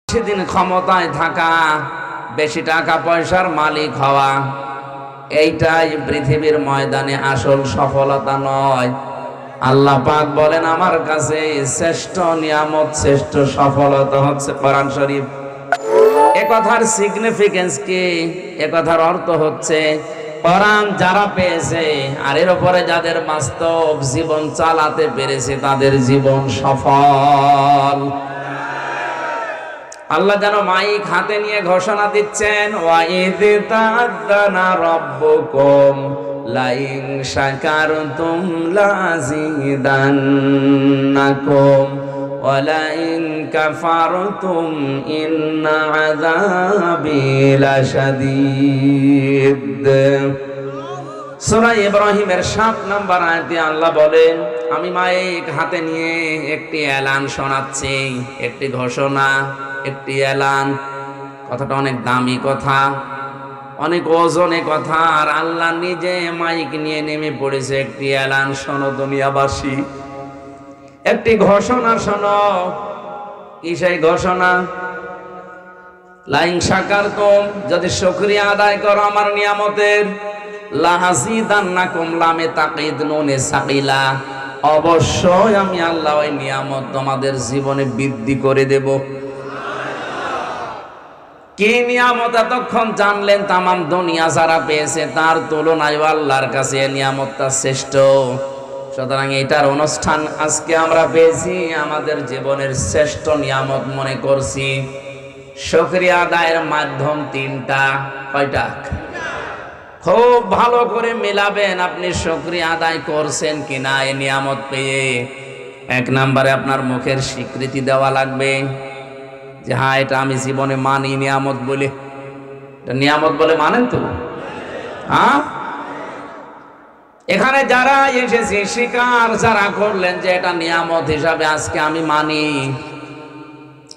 সেদিন ক্ষমতায় থাকা, বেশি টাকা পয়সার মালিক হওয়া, এইটাই পৃথিবীর ময়দানে আসল সফলতা নয়। আল্লাহ পাক বলেন আমার কাছে শ্রেষ্ঠ নিয়ামত, শ্রেষ্ঠ সফলতা হচ্ছে কোরআন শরীফ। এ কথার সিগনিফিকেন্স কি? এ কথার অর্থ হচ্ছে কোরআন যারা পেয়েছে আর এর উপরে যাদের বাস্তব জীবন চালাতে পেরেছে তাদের জীবন সফল। আল্লাহ যেন মাইক হাতে নিয়ে ঘোষণা দিচ্ছেন, ওয়াইদ তাআযানা রাব্বুকুম লাইন শাকারতুম লাযিদান্নাকুম ওয়া লাইন কাফারতুম ইন্না আযাবি লাশাদীদ। সূরা ইব্রাহিমের ৭ নম্বর আয়াতে আল্লাহ বলেন, আমি মাইক হাতে নিয়ে একটি এলান শোনাচ্ছি, একটি ঘোষণা, একটি এলান। কথাটা অনেক দামি কথা, অনেক ওজনে কথা, আর আল্লাহ নিজে মাইক নিয়ে নেমে পড়েছে। একটি এলান শোনো দুনিয়াবাসী, একটি ঘোষণা শোনো। কি সেই ঘোষণা? লাইন শাকারতুম, যদি শুকরিয়া আদায় করো আমার নিয়ামতের, লাযিদান্নাকুম, লামে তাকিদ নুনে সাকিলা, অবশ্যই আমি আল্লাহ ওই নিয়ামত তোমাদের জীবনে বৃদ্ধি করে দেব। কি নিয়ামত এতক্ষণ জানলেন? তামাম দুনিয়া যারা পেয়েছে তার তুলনায় আল্লাহর কাছে এই নিয়ামতটা শ্রেষ্ঠ। সুতরাং এটার অনুষ্ঠান আজকে আমরা পেয়েছি, আমাদের জীবনের শ্রেষ্ঠ নিয়ামত মনে করছি। শুকরিয়া আদায়ের মাধ্যম তিনটা। কয়টা? খুব ভালো করে মিলাবেন আপনি শুকরিয়া আদায় করছেন কিনা এই নিয়ামত পেয়ে। এক নম্বরে আপনার মুখের স্বীকৃতি দেওয়া লাগবে যে হ্যাঁ, এটা আমি জীবনে মানি নিয়ামত বলে। এটা নিয়ামত বলে মানেন তো? হ্যাঁ, এখানে যারা এসেছে স্বীকার যারা করলেন যে এটা নিয়ামত হিসাবে আজকে আমি মানি,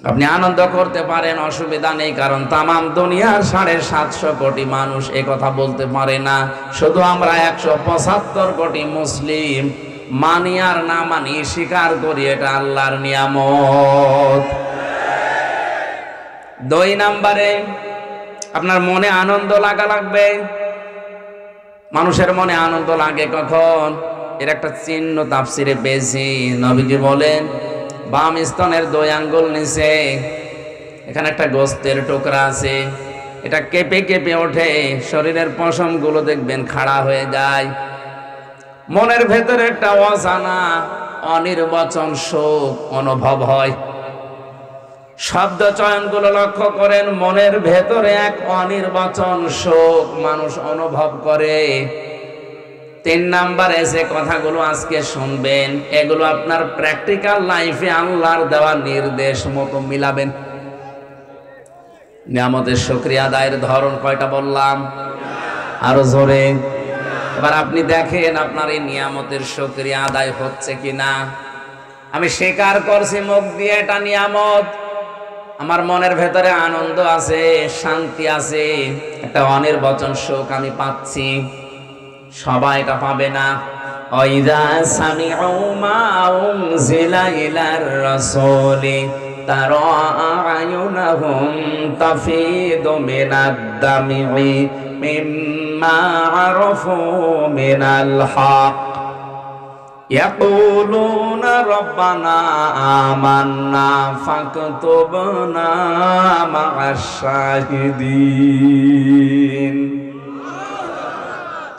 আপনি আনন্দ করতে পারেন, অসুবিধা নেই। কারণ তামাম দুনিয়ার 750 কোটি মানুষ এ কথা বলতে পারে না। শুধু আমরা 175 কোটি মুসলিম মানি আর না মানি স্বীকার করি এটা আল্লাহর নিয়ামত। 2 নম্বরে আপনার মনে আনন্দ লাগা লাগবে। মানুষের মনে আনন্দ লাগে কখন? এর একটা চিহ্ন তাফসিরে পেয়েছি। নবীজি বলেন, বাম স্তনের 2 আঙ্গুল নিচে এখানে একটা গোস্তের টুকরা আছে, এটা কেঁপে কেঁপে ওঠে, শরীরের পশমগুলো দেখবেন খাড়া হয়ে যায়। মনের ভেতরে একটা অজানা অনির্বচন শোক অনুভব হয়। শব্দ চয়নগুলো লক্ষ্য করেন, মনের ভেতরে এক অনির্বচন শোক মানুষ অনুভব করে। 3 নম্বরে যে কথাগুলো আজকে শুনবেন, এগুলো আপনার প্র্যাকটিক্যাল লাইফে আল্লাহর দেওয়া নির্দেশ মতো মিলাবেন। নিয়ামতের শুকরিয়া আদায়ের ধরন কয়টা বললাম? আরো জোরে। এবার আপনি দেখেন আপনার এই নিয়ামতের শুকরিয়া আদায় হচ্ছে কিনা। আমি স্বীকার করছি মুখ দিয়ে এটা নিয়ামত, আমার মনের ভেতরে আনন্দ আছে, শান্তি আছে, একটা অনির্বচন সুখ আমি পাচ্ছি। সবাই এটা পাবে না। ওয়াইদা সামিউ মা উনজিলা ইলার রাসূলি তারা আয়ুনাহুম তাফিদু মিনাদ দামি মিম্মা আরাফু মিনাল হক ইয়াকুলুনা রব্বানা আমান্না ফাকতুবনা মা'আশ শাহিদিন।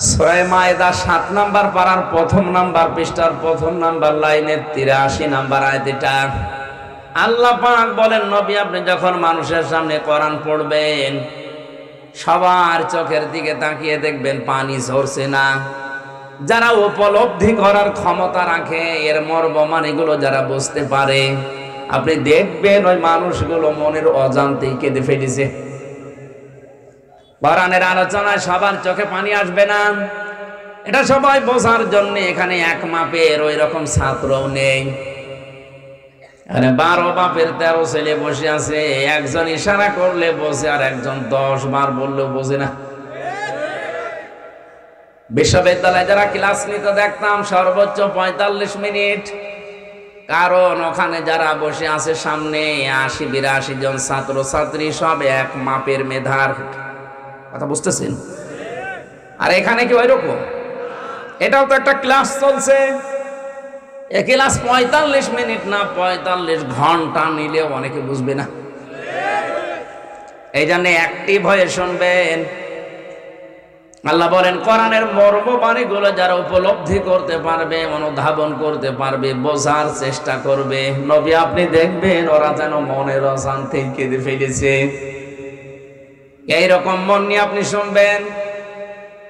সূরা মায়েদা 7 নম্বর পারার 1 নম্বর পৃষ্ঠার 1 নম্বর লাইনের 83 নম্বর আয়াত। এটা আল্লাহ পাক বলেন, নবী আপনি যখন মানুষের সামনে কোরআন পড়বেন সবার চোখের দিকে তাকিয়ে দেখবেন পানি ঝরছে না। যারা উপলব্ধি করার ক্ষমতা রাখে, এর মর্ম এগুলো যারা বুঝতে পারে, আপনি দেখবেন ওই মানুষগুলো মনের অজান্তেই কেঁদে ফেলেছে। কোরআনের আলোচনায় সবার চোখে পানি আসবে না, এটা সবাই বোঝার জন্য এখানে এক মাপের ওই রকম ছাত্রও নেই। এখানে 12 বাপের 13 ছেলে বসে আছে, একজন ইশারা করলে বোঝে আর একজন 10 বার বললেও বোঝে না। বিশ্ববিদ্যালয়ে যারা ক্লাস নিতে দেখতাম সর্বোচ্চ 45 মিনিট, কারণ ওখানে যারা বসে আছে সামনে ৮০-৮২ জন ছাত্র ছাত্রী সব এক মাপের মেধার, কথা বুঝতেছেন? আর এখানে কি ওইরকম? এটাও তো একটা ক্লাস চলছে। এ ক্লাস ৪৫ মিনিট না ৪৫ ঘন্টা নিলেও অনেকে বুঝবে না। এই জন্য অ্যাক্টিভ হয়ে শুনবেন। আল্লাহ বলেন কোরআনের মর্মবাণীগুলো যারা উপলব্ধি করতে পারবে, অনুধাবন করতে পারবে, বোঝার চেষ্টা করবে, নবী আপনি দেখবেন ওরা যেন মনের অশান্তি কেঁদে ফেলেছে। এইরকম মন নিয়ে আপনি শুনবেন।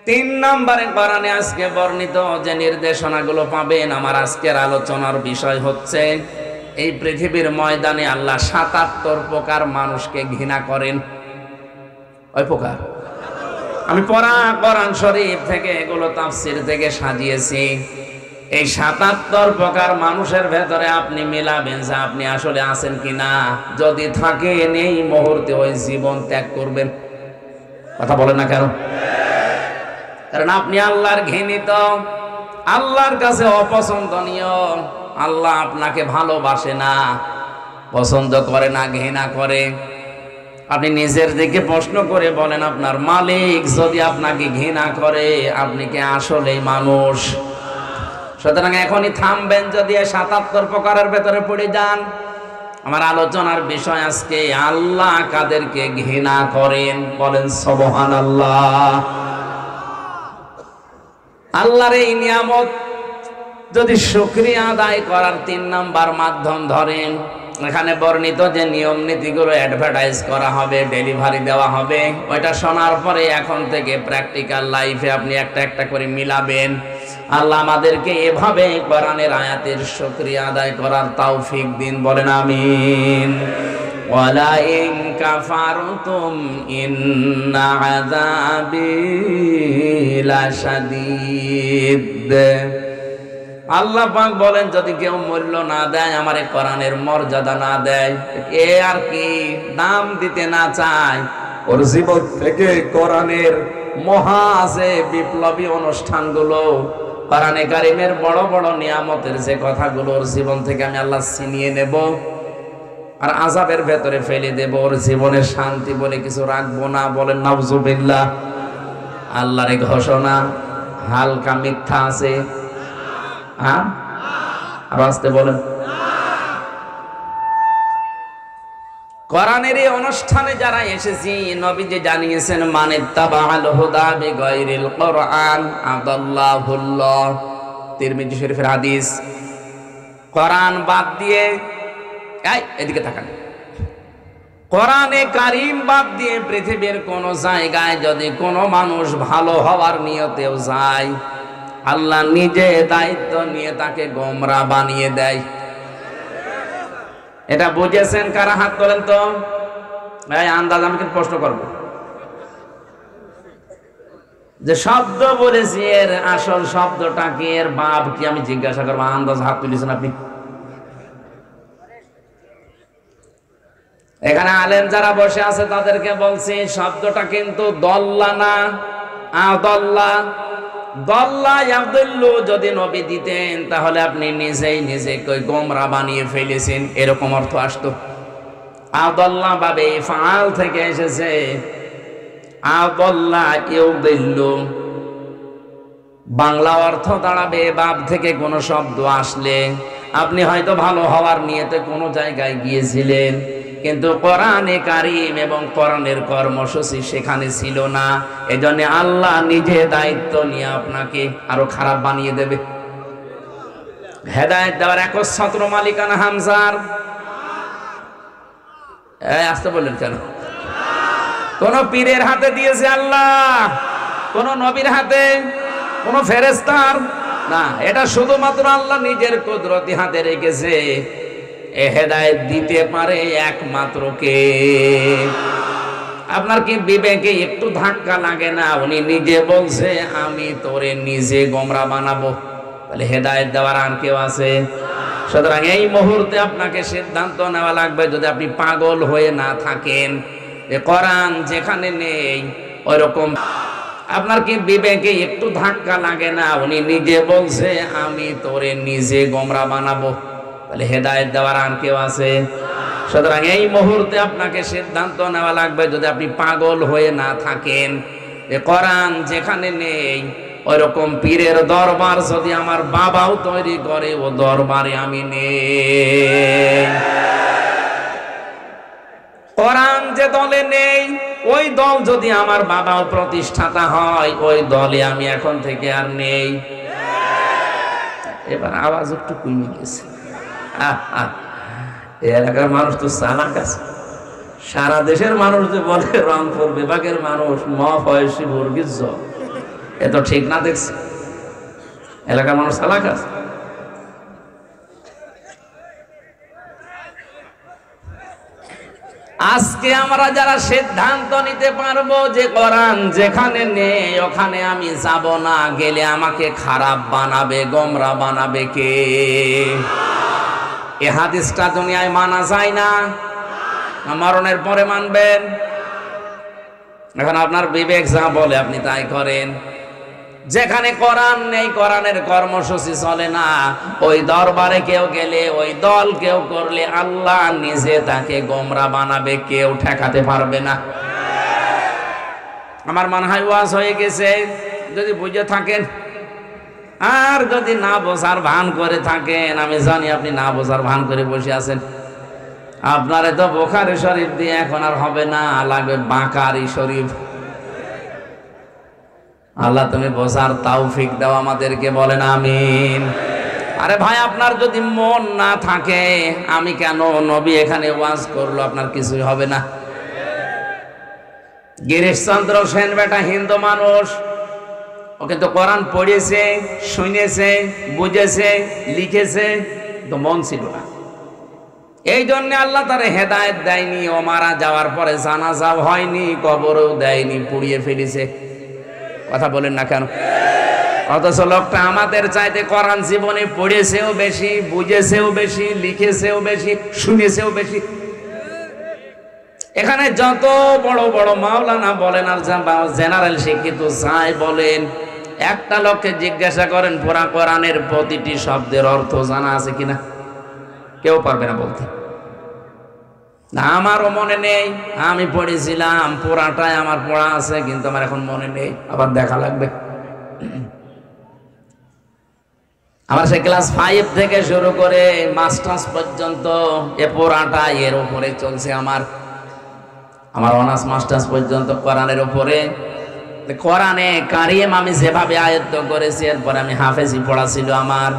৩ নম্বরে কোরআনে আজকে বর্ণিত যে নির্দেশনাগুলো পাবেন, আমার আজকের আলোচনার বিষয় হচ্ছে এই পৃথিবীর ময়দানে আল্লাহ ৭৭ প্রকার মানুষকে ঘৃণা করেন। ওই প্রকার আমি পড়া কোরআন শরীফ থেকে এগুলো তাফসীর থেকে সাজিয়েছি। এই ৭৭ প্রকার মানুষের ভেতরে আপনি মিলাবেন যে আপনি আসলে আছেন কিনা। যদি থাকেন এই মুহূর্তে ওই জীবন ত্যাগ করবেন। কথা বলেন না কেন? কারণ আপনি আল্লাহর ঘৃণিত, আল্লাহর কাছে অপছন্দনীয়। আল্লাহ আপনাকে ভালোবাসে না, পছন্দ করে না, ঘৃণা করে। আপনি নিজের দিকে প্রশ্ন করে বলেন, আপনার মালিক যদি আপনাকে ঘৃণা করে, আপনি কি আসলেই মানুষ? সুতরাং এখনই থামবেন যদি ৭৭ প্রকারের ভেতরে পড়ে যান। আমার আলোচনার বিষয় আজকে আল্লাহ কাদেরকে ঘৃণা করেন, বলেন সুবহানাল্লাহ। আল্লাহর এই নিয়ামত যদি শুকরিয়া আদায় করার ৩ নাম্বার মাধ্যম ধরেন, এখানে বর্ণিত যে নিয়ম নীতিগুলো অ্যাডভার্টাইজ করা হবে, ডেলিভারি দেওয়া হবে, ওইটা শোনার পরে এখন থেকে প্র্যাকটিক্যাল লাইফে আপনি একটা একটা করে মিলাবেন। আল্লাহ আমাদেরকে এভাবে কোরআনের আয়াতের শুকরিয়া আদায় করার তৌফিক দিন, বলেন আমিন। ওয়ালা ইন কাফারতুম ইন্না আযাবি লাশাদীদ। আল্লাহ পাক বলেন যদি কেউ মূল্য না দেয়, আমারে কোরআনের মর্যাদা না দেয়, এ আর কি দাম দিতে না চায়, ওর জীবন থেকে কোরআনের মহা যে বিপ্লবী অনুষ্ঠানগুলো, কোরআনে কারিমের বড় বড় নিয়ামতের যে কথাগুলো, ওর জীবন থেকে আমি আল্লাহ ছিনিয়ে নেব আর আযাবের ভেতরে ফেলে দেব। ওর জীবনে শান্তি বলে কিছু রাখবো না, বলেন নাউজুবিল্লাহ। আল্লাহর এই ঘোষণা হালকা মিথ্যা আছে? হ্যাঁ, আর আসতে বলেন। কোরআনের এই অনুষ্ঠানে যারা এসেছি, নবীজি জানিয়েছেন মানিত্তাবাআল হুদা বিগাইরিল কোরআন আদাল্লাহুল্লাহ। তিরমিজি শরীফের হাদিস। কোরআন বাদ দিয়ে, এদিকে তাকান, কোরআনে কারীম বাদ দিয়ে পৃথিবীর কোন জায়গায় যদি কোনো মানুষ ভালো হওয়ার নিয়তেও যায়, আল্লাহ নিজে দায়িত্ব নিয়ে তাকে গোমরা বানিয়ে দেয়। এটা বুঝেছেন কারা? হাত তোলেন তো। ভাই আন্দাজ আমি কিন্তু প্রশ্ন করব যে শব্দ বলেছি এর আসল শব্দটা কি, এর বাপ কি, আমি জিজ্ঞাসা করবো। আন্দাজ হাত তুলেছেন আপনি? এখানে আলেম যারা বসে আছে তাদেরকে বলছি শব্দটা কিন্তু দল্লা না, আদল্লা। দল্লা ইয়াদুল্লু যদি নবী দিতেন তাহলে আপনি নিজেই নিজেকে গোমরা বানিয়ে ফেলেছেন, এরকম অর্থ আসতো। আদল্লা বাবে ফাল থেকে এসেছে। আদল্লা ইউদিল্লু বাংলা অর্থ দাঁড়াবে বাপ থেকে কোনো শব্দ আসলে আপনি হয়তো ভালো হওয়ার নিয়তে কোনো জায়গায় গিয়েছিলেন, কিন্তু কোরআনে কারীম এবং কোরআনের কর্মসূচি সেখানে ছিল না। এজন্য আল্লাহ নিজে দায়িত্ব নিয়ে আপনাকে আরো খারাপ বানিয়ে দেবে। হেদায়েত দেওয়ার একচ্ছত্র মালিকানা হামজার। আসতে বললেন কেন? কোন পীরের হাতে দিয়েছে আল্লাহ? কোন নবীর হাতে? কোন ফেরেশতার না, এটা শুধুমাত্র আল্লাহ নিজের কুদরতি হাতে রেখেছে। এ হেদায়েত দিতে পারে একমাত্র কে? আপনার কি বিবেকে একটু ধাক্কা লাগে না? উনি নিজে বলছে আমি তোরে নিজে গোমরা বানাবো। তাহলে হেদায়েত দেওয়ার আর কেউ আছে? সুতরাং এই মুহূর্তে আপনাকে সিদ্ধান্ত নেওয়া লাগবে, যদি আপনি পাগল হয়ে না থাকেন যে কোরআন যেখানে নেই ওইরকম। আপনার কি বিবেকে একটু ধাক্কা লাগে না? উনি নিজে বলছে আমি তোরে নিজে গোমরা বানাবো। তাহলে হেদায়েত দেওয়ার আর কেউ আছে? সুতরাং এই মুহূর্তে আপনাকে সিদ্ধান্ত নেওয়া লাগবে, যদি আপনি পাগল হয়ে না থাকেন, যে কোরআন যেখানে নেই ওইরকম পীরের দরবার যদি আমার বাবাও তৈরি করে, ও দরবারে আমি নেই। কোরআন যে দলে নেই, ওই দল যদি আমার বাবাও প্রতিষ্ঠাতা হয়, ওই দলে আমি এখন থেকে আর নেই। এবার আওয়াজ একটু কমে গেছে। এলাকার মানুষ তো চালাক আছে। সারা দেশের মানুষ যে বলে রংপুর বিভাগের মানুষ মফয়সী মুরগির জল, এ তো ঠিক না। দেখছি এলাকার মানুষ চালাক আছে। আজকে আমরা যারা সিদ্ধান্ত নিতে পারবো যে কোরআন যেখানে নেই ওখানে আমি যাব না, গেলে আমাকে খারাপ বানাবে, গোমরা বানাবে কে? এ হাদিসটা দুনিয়ায় মানা যায় না, মরণের পরে মানবেন? এখন আপনার বিবেক যা বলে আপনি তাই করেন। যেখানে কোরআন নেই, কোরআনের কর্মসূচি চলে না, ওই দরবারে কেউ গেলে, ওই দল কেউ করলে, আল্লাহ নিজে তাকে গোমরা বানাবে, কেউ ঠেকাতে পারবে না। আমার মনে হয় ওয়াজ হয়ে গেছে যদি বুঝে থাকেন। আর যদি না বোঝার ভান করে থাকেন, আমি জানি আপনি না বোঝার ভান করে বসে আছেন। আপনারে তো বুখারী শরীফ দিয়ে এখন আর হবে না, লাগবে বাকারি শরীফ। আল্লাহ তুমি বোঝার তৌফিক দাও আমাদেরকে, বলেন আমিন। আরে ভাই, আপনার যদি মন না থাকে, আমি কেন নবী এখানে ওয়াজ করলো, আপনার কিছুই হবে না। গিরিশচন্দ্র সেন বেটা হিন্দু মানুষ, ও কিন্তু কোরআন পড়েছে, শুনেছে, বুঝেছে, লিখেছে, তো মন ছিল না। এই জন্য আল্লাহ তারে হেদায়েত দেয়নি। ও মারা যাওয়ার পরে জানাজাও হয়নি, কবরও দেয়নি, পুড়িয়ে ফেলেছে। কথা বলেন না কেন? অথচ লোকটা আমাদের চাইতে কোরআন জীবনে পড়েছেও বেশি, বুঝেছেও বেশি, লিখেছেও বেশি, শুনেছেও বেশি। এখানে যত বড় বড় মাওলানা বলেন আর জেনারেল শিক্ষিত যাই বলেন, একটা লোককে জিজ্ঞাসা করেন পুরা কোরআনের প্রতিটি শব্দের অর্থ জানা আছে কিনা, কেউ পারবে না বলতে। না, আমারও মনে নেই, আমি পড়েছিলাম পুরাটাই আমার পড়া আছে, কিন্তু আমার এখন মনে নেই, আবার দেখা লাগবে। আমার সে ক্লাস 5 থেকে শুরু করে মাস্টার্স পর্যন্ত এ পুরাটা এর উপরে চলছে। আমার অনার্স মাস্টার্স পর্যন্ত কোরআনের উপরে। কোরআনে কারিম আমি যেভাবে আয়ত্ত করেছি, এরপরে আমি হাফেজি পড়া ছিল আমার।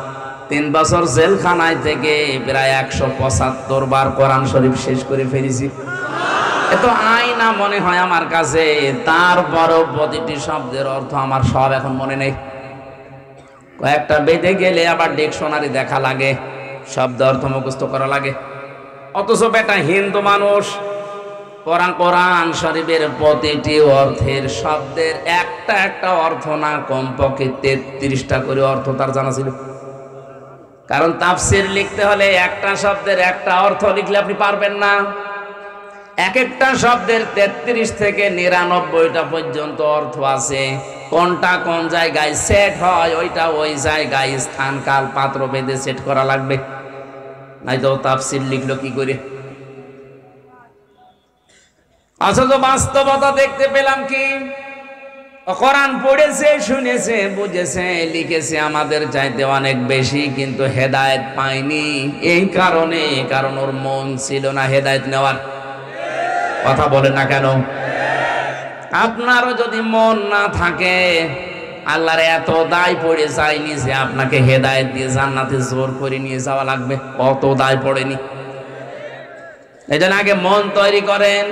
3 বছর জেলখানায় থেকে প্রায় 175 বার কোরআন শরীফ শেষ করে ফেলেছি। এত আয়না মনে হয় আমার কাছে, তারপরও প্রতিটি শব্দের অর্থ আমার সব এখন মনে নেই। কয়েকটা বেঁধে গেলে আবার ডিকশনারি দেখা লাগে, শব্দ অর্থ মুখস্থ করা লাগে। অথচ বেটা হিন্দু মানুষ কোরআন শরীফের প্রতিটি অর্থের শব্দের একটা একটা অর্থ না, কমপক্ষে 33টা করে অর্থ তার জানা ছিল। কারণ তাফসীর লিখতে হলে একটা শব্দের একটা অর্থ লিখলে আপনি পারবেন না। এক একটা শব্দের 33 থেকে 99টা পর্যন্ত অর্থ আছে। কোনটা কোন জায়গায় সেট হয়, ওইটা ওই জায়গায় স্থান কাল পাত্র ভেদে সেট করা লাগবে, নাই তো তাফসীর লিখলো কি করে। অথচ বাস্তবতা দেখতে পেলাম কি, কোরআন পড়েছে, শুনেছে, বুঝেছে, লিখেছে আমাদের চাইতে অনেক বেশি, কিন্তু হেদায়েত পায়নি। এই কারণে, কারণ ওর মন ছিল না হেদায়েত নেওয়ার। কথা বলে না কেন? আপনারও যদি মন না থাকে, আল্লাহর এত দায় পড়ে যায়নি যে আপনাকে হেদায়েত দিয়ে জান্নাতে জোর করে নিয়ে যাওয়া লাগবে, অত দায় পড়েনি। এই জন্য আগে মন তৈরি করেন,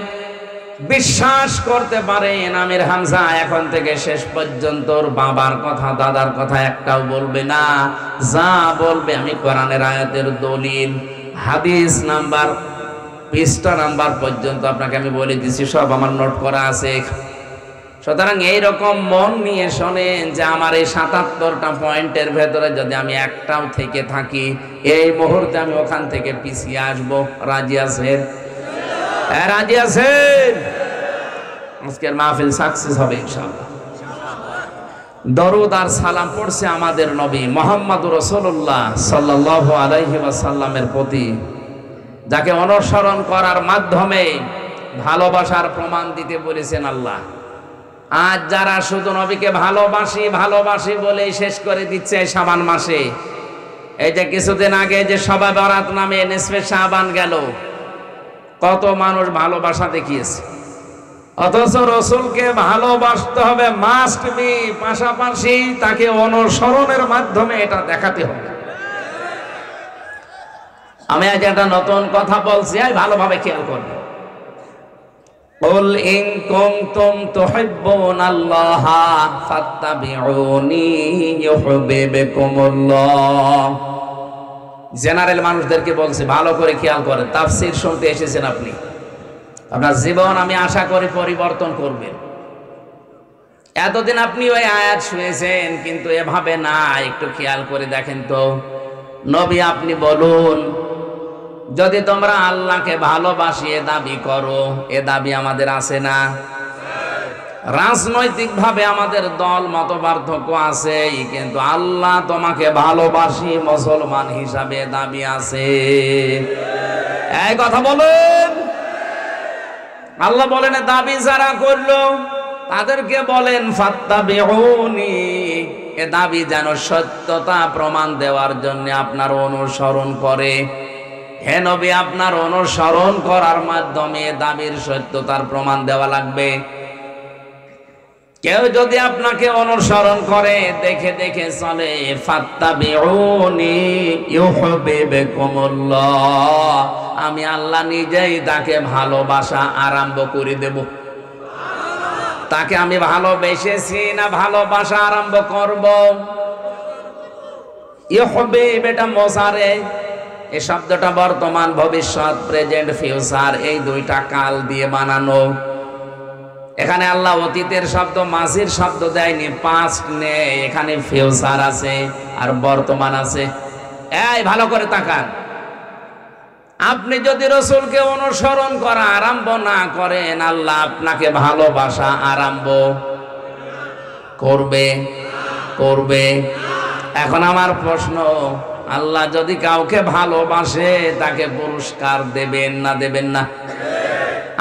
বিশ্বাস করতে পারেন আমির হামজা এখন থেকে শেষ পর্যন্ত ওর বাবার কথা, দাদার কথা একটাও বলবে না। যা বলবে আমি কোরআনের আয়াতের দলিল, হাদিস নাম্বার, পৃষ্ঠা নাম্বার পর্যন্ত আপনাকে আমি বলে দিচ্ছি, সব আমার নোট করা আছে। সুতরাং এইরকম মন নিয়ে শোনেন যে আমার এই 77টা পয়েন্টের ভেতরে যদি আমি একটাও থেকে থাকি, এই মুহূর্তে আমি ওখান থেকে পিছিয়ে আসবো। রাজি আছেন? রাজি আছেন? আজকের মাহফিল সাকসেস হবে ইনশাআল্লাহ। দরুদ আর সালাম পড়ছে আমাদের নবী মুহাম্মদুর রাসূলুল্লাহ সাল্লাল্লাহু আলাইহি ওয়াসাল্লামের প্রতি, যাকে অনুসরণ করার মাধ্যমে ভালোবাসার প্রমাণ দিতে বলেছেন আল্লাহ। আজ যারা শুধু নবীকে ভালোবাসি ভালোবাসি বলেই শেষ করে দিচ্ছে শাবান মাসে, এই যে কিছুদিন আগে যে শবে বরাত নামে নিসফে শাবান গেল, কত মানুষ ভালোবাসা দেখিয়েছে, অথচ রসুলকে ভালোবাসতে হবে মাস্ট বি, পাশাপাশি তাকে অনুসরণের মাধ্যমে এটা দেখাতে হবে। আমি আজ একটা নতুন কথা বলছি, ভালোভাবে খেয়াল করবে। قل إن كنتم تحبون الله فاتبعوني يحببكم الله। জেনারেল মানুষদেরকে বলছি, ভালো করে খেয়াল করেন। তাফসীর শুনতে এসেছেন আপনি, আপনার জীবন আমি আশা করি পরিবর্তন করবেন। এতদিন আপনি ওই আয়াত শুনেছেন, কিন্তু এভাবে না, একটু খেয়াল করে দেখেন তো। নবী আপনি বলুন, যদি তোমরা আল্লাহকে ভালোবাসি এ দাবি করো, এ দাবি আমাদের আছে না? রাজনৈতিক ভাবে আমাদের দল মত পার্থক্য আছে, কিন্তু আল্লাহ তোমাকে ভালোবাসি মুসলমান হিসাবে দাবি আছে। এই কথা বলেন। আল্লাহ বলেন দাবি যারা করলো তাদেরকে বলেন ফাত্তাবিউনি, এ দাবি যেন সত্যতা প্রমাণ দেওয়ার জন্য আপনার অনুসরণ করে। হে নবী, আপনার অনুসরণ করার মাধ্যমে দাবির সত্যতার প্রমাণ দেওয়া লাগবে। কেউ যদি আপনাকে অনুসরণ করে, দেখে দেখে চলে, ফাত্তাবিউনি ইউহিব্বুকুমুল্লাহ, আমি আল্লাহ নিজেই তাকে ভালোবাসা আরম্ভ করে দেব। তাকে আমি ভালোবেসেছি না ভালোবাসা আরম্ভ করব? ইউহিব্বু এটা মোজারে, এই শব্দটা বর্তমান, ভবিষ্যৎ, প্রেজেন্ট, ফিউচার, এই দুইটা কাল দিয়ে বানানো। এখানে আল্লাহ অতীতের শব্দ, মাঝির শব্দ দেয়নি, পাস্ট নেই, এখানে ফিউচার আছে আর বর্তমান আছে। এই ভালো করে তাকান। আপনি যদি রাসূলকে অনুসরণ করা আরম্ভ না করেন, আল্লাহ আপনাকে ভালোবাসা আরম্ভ করবে। এখন আমার প্রশ্ন, আল্লাহ যদি কাউকে ভালোবাসে তাকে পুরস্কার দেবেন না দেবেন না?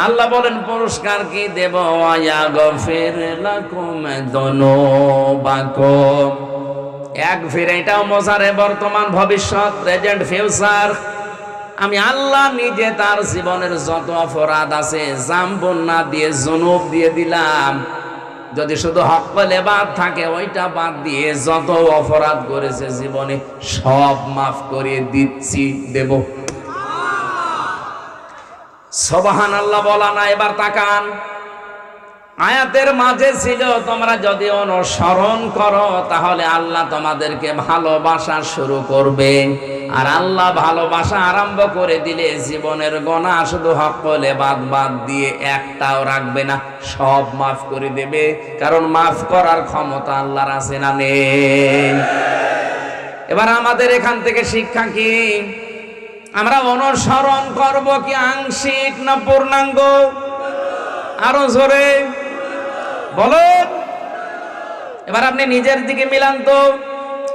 আল্লাহ বলেন পুরস্কার কি দেব? ওয়ায়াগফির লাকুম যুনুবাকুম। ইয়াগফির এটাও মোজারে, বর্তমান, ভবিষ্যৎ, প্রেজেন্ট, ফিউচার। আমি আল্লাহ নিজে তার জীবনের যত অপরাধ আছে জামবুন না দিয়ে জুনুব দিয়ে দিলাম। যদি শুধু হকলে বাদ থাকে, ওইটা বাদ দিয়ে যত অপরাধ করেছে জীবনে সব মাফ করে দিচ্ছি, দেব। সুবহানাল্লাহ বলা না? এবার তাকান, আয়াতের মাঝে ছিল তোমরা যদি অনুসরণ করো তাহলে আল্লাহ তোমাদেরকে ভালোবাসা শুরু করবে। আর আল্লাহ ভালোবাসা আরম্ভ করে দিলে জীবনের গোনা শুধু হকলে বাদ দিয়ে একটাও রাখবে না, সব মাফ করে দেবে। কারণ মাফ করার ক্ষমতা আল্লাহর আছে না নেই? এবার আমাদের এখান থেকে শিক্ষা কি? আমরা অনুসরণ করব কি আংশিক না পূর্ণাঙ্গ? আরো জোরে বলেন। এবার আপনি নিজের দিকে মিলান তো।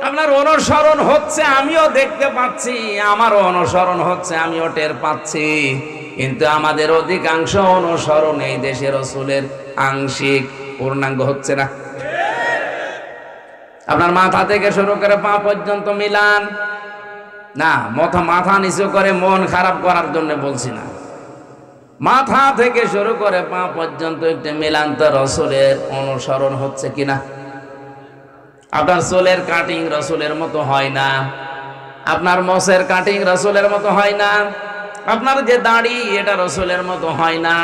আপনার অনুসরণ হচ্ছে, আমিও দেখতে পাচ্ছি, আমারও অনুসরণ হচ্ছে, আমিও টের পাচ্ছি, কিন্তু আমাদের অধিকাংশ অনুসরণ এই দেশের রাসূলের আংশিক, পূর্ণাঙ্গ হচ্ছে না। আপনার মাথা থেকে শুরু করে পা পর্যন্ত মিলান না। মাথা নিচু করে মন খারাপ করার জন্য বলছি না, মাথা থেকে শুরু করে পা পর্যন্ত একটু মিলান তো রাসূলের অনুসরণ হচ্ছে কিনা। আপনার চুলের কাটিং রাসূলের মতো হয় না, আপনার মোছের কাটিং রাসূলের মতো হয় না, আপনার যে দাড়ি এটা রাসূলের মতো হয় না,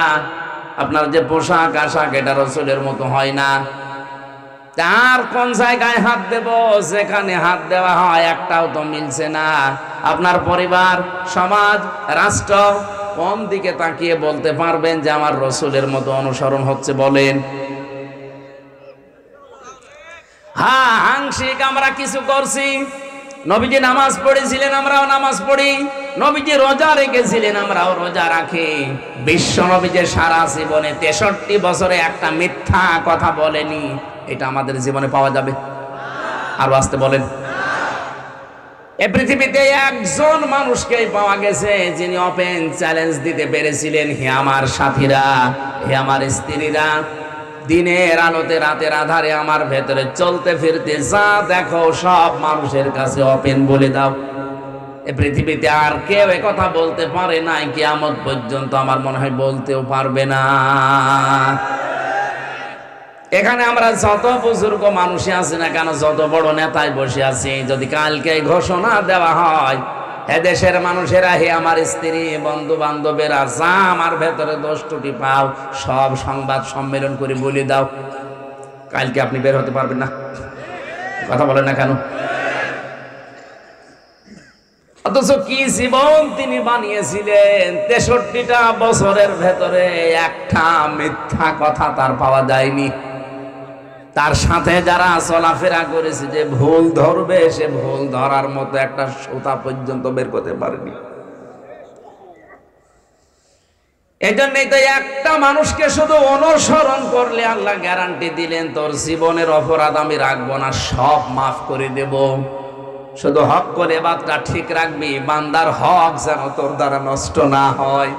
আপনার যে পোশাক আশাক এটা রাসূলের মতো হয় না। তার কোন জায়গায় হাত দেব, যেখানে হাত দেওয়া হয় একটাও তো মিলছে না। আপনার পরিবার, সমাজ, রাষ্ট্র, কোন দিকে তাকিয়ে বলতে পারবেন যে আমার রাসূলের মতো অনুসরণ হচ্ছে? বলেন। হ্যাঁ, আংশিক আমরা কিছু করছি। নবীজি নামাজ পড়েছিলেন, আমরাও নামাজ পড়ি। নবীজি রোজা রেখেছিলেন, আমরাও রোজা রাখি। বিশ্ব নবী যে সারা জীবনে 63 বছরে একটা মিথ্যা কথা বলেনি, এটা আমাদের জীবনে পাওয়া যাবে? আর আসতে বলেন। এই পৃথিবীতে একজন মানুষকেই পাওয়া গেছে যিনি ওপেন চ্যালেঞ্জ দিতে পেরেছিলেন, হে আমার সাথীরা, হে আমার স্ত্রীরা, দিনের আলোতে রাতের আধারে আমার ভেতরে চলতে ফিরতে যা দেখো সব মানুষের কাছে ওপেন বলে দাও। এই পৃথিবীতে আর কেউ কথা বলতে পারে নাই, কিয়ামত পর্যন্ত আমার মনে হয় বলতেও পারবে না। এখানে আমরা যত বুজুর্গ মানুষই আছি না কেন, যত বড় নেতায় বসে আছি, যদি কালকে ঘোষণা দেওয়া হয় এদেশের মানুষেরা, হে আমার স্ত্রী, বন্ধু বান্ধবেরা, যা আমার ভেতরে দোষ ত্রুটি পাও সব সংবাদ সম্মেলন করে বলে দাও, কালকে আপনি বের হতে পারবেন না। কথা বলেন না কেন? অথচ কি জীবন তিনি বানিয়েছিলেন! 63টা বছরের ভেতরে একটা মিথ্যা কথা তার পাওয়া যায়নি। তার সাথে যারা চলাফেরা করেছে, যে ভুল ধরবে সে ভুল ধরার মতো একটা সুতা পর্যন্ত বের করতে পারেনি। এই জন্যই তো একটা মানুষকে শুধু অনুসরণ করলে আল্লাহ গ্যারান্টি দিলেন, তোর জীবনের অপরাধ আমি রাখবো না, সব মাফ করে দেব, শুধু হক করে বাতটা ঠিক রাখবি, বান্দার হক যেন তোর দ্বারা নষ্ট না হয়।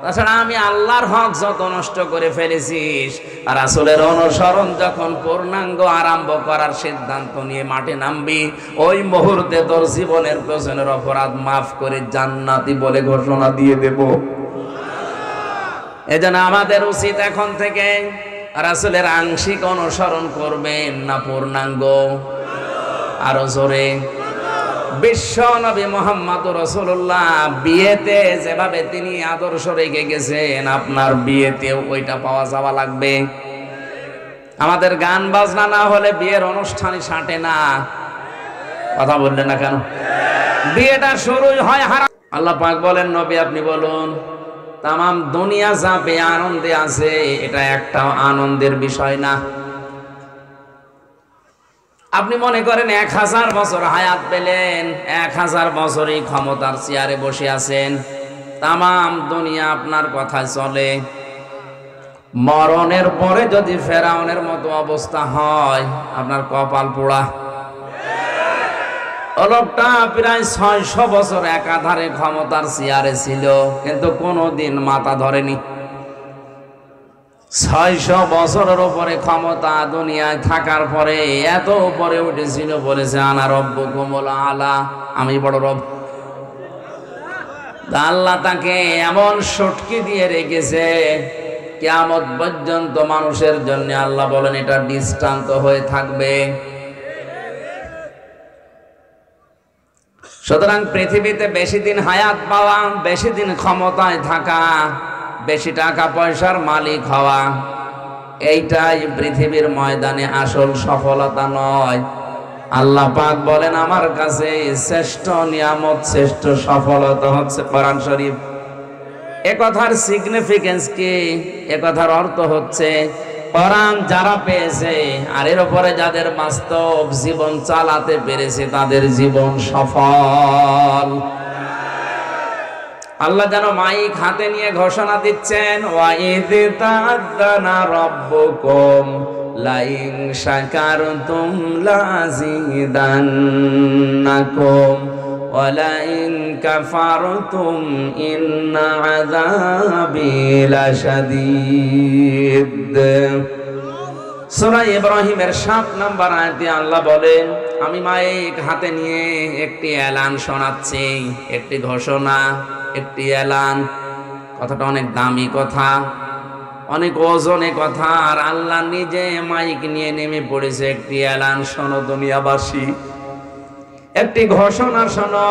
তাছাড়া আমি আল্লাহর হক যত নষ্ট করে ফেলেছিস, আর রাসূলের অনুসরণ যখন পূর্ণাঙ্গ আরম্ভ করার সিদ্ধান্ত নিয়ে মাঠে নামবি, ওই মুহূর্তে তোর জীবনের পেছনের অপরাধ মাফ করে জান্নাতি বলে ঘোষণা দিয়ে দেব। এজন্য আমাদের উচিত এখন থেকে রাসূলের আংশিক অনুসরণ করবেন না পূর্ণাঙ্গ? আরো জোরে। বিশ্ব নবী মুহাম্মদুর রাসূলুল্লাহ বিয়েতে যেভাবে তিনি আদর্শ রেখে গেছেন, আপনার বিয়েতেও ওইটা পাওয়া যাওয়া লাগবে। আমাদের গান বাজনা না হলে বিয়ের অনুষ্ঠানই সাঁটে না। কথা বললেন না কেন? বিয়েটা শুরুই হয় হারাম। আল্লাহ পাক বলেন, নবী আপনি বলুন, তামাম দুনিয়া যা আনন্দে আছে, এটা একটা আনন্দের বিষয় না। আপনি মনে করেন 1000 বছর হায়াত পেলেন, 1000 বছরই ক্ষমতার চেয়ারে বসে আছেন, তামাম দুনিয়া আপনার কথা চলে। মরণের পরে যদি ফেরাউনের মতো অবস্থা হয়, আপনার কপাল পোড়া। লোকটা প্রায় 600 বছর একাধারে ক্ষমতার চেয়ারে ছিল, কিন্তু কোনোদিন মাথা ধরেনি। 600 বছরের উপরে ক্ষমতা দুনিয়ায় থাকার পরে এত উপরে উঠেছিল, বলেছে আনা রব্বুকুমুল আলা, আমি বড় রব। আল্লাহ তাকে এমন সটকি দিয়ে রেখেছে, কিয়ামত পর্যন্ত মানুষের জন্য আল্লাহ বলেন এটা দৃষ্টান্ত হয়ে থাকবে। সুতরাং পৃথিবীতে বেশি দিন হায়াত পাওয়া, বেশি দিন ক্ষমতায় থাকা, বেশি টাকা পয়সার মালিক হওয়া, এইটাই পৃথিবীর ময়দানে আসল সফলতা নয়। আল্লাহ পাক বলেন আমার কাছে শ্রেষ্ঠ নিয়ামত, শ্রেষ্ঠ সফলতা হচ্ছে কোরআন শরীফ। এ কথার সিগনিফিকেন্স কি? এ কথার অর্থ হচ্ছে কোরআন যারা পেয়েছে আর এর উপরে যাদের বাস্তব জীবন চালাতে পেরেছে, তাদের জীবন সফল। আল্লাহ যেন মাইক হাতে নিয়ে ঘোষণা দিচ্ছেন, ওয়াইদ তাআযানা রাব্বুকুম লাইন শাকারতুম লাযিদান্নাকুম ওয়া লাইন কাফারতুম ইন্না আযাবি লাশাদীদ। সূরা ইব্রাহিমের 7 নম্বর আয়াতে আল্লাহ বলেন, আমি মাইক হাতে নিয়ে একটি এলান শোনাচ্ছি, একটি ঘোষণা, একটি এলান। কথাটা অনেক দামি কথা, অনেক ওজনে কথা, আর আল্লাহ নিজে মাইক নিয়ে নেমে পড়েছে, একটি এলান শোনো দুনিয়াবাসী, একটি ঘোষণা শোনো।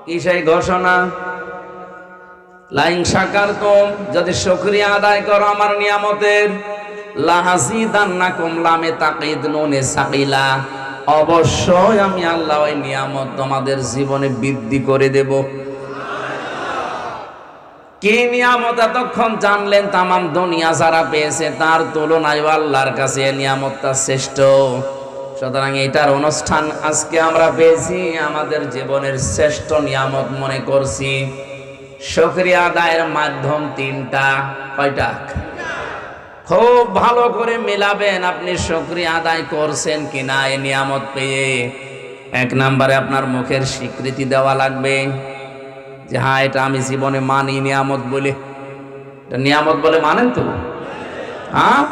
কি সেই ঘোষণা? লাইন শাকারতুম, যদি শুকরিয়া আদায় করো আমার নিয়ামতের, লাযিদান্নাকুম, লামে তাকিদ নুনে সাকিলা, অবশ্যই আমি আল্লাহ ওই নিয়ামত তোমাদের জীবনে বৃদ্ধি করে দেব। কি নিয়ামত এতক্ষণ জানলেন? তামাম দুনিয়া যারা পেয়েছে তার তুলনায় আল্লাহর কাছে নিয়ামতটা শ্রেষ্ঠ। সুতরাং এটার অনুষ্ঠান আজকে আমরা পেয়েছি, আমাদের জীবনের শ্রেষ্ঠ নিয়ামত মনে করছি। শুকরিয়া আদায়ের মাধ্যম তিনটা। কয়টা? খুব ভালো করে মিলাবেন আপনি শুকরিয়া আদায় করছেন কিনা এই নিয়ামত পেয়ে। এক নম্বরে আপনার মুখের স্বীকৃতি দেওয়া লাগবে যে হ্যাঁ, এটা আমি জীবনে মানি নিয়ামত বলে। এটা নিয়ামত বলে মানেন তো? হ্যাঁ,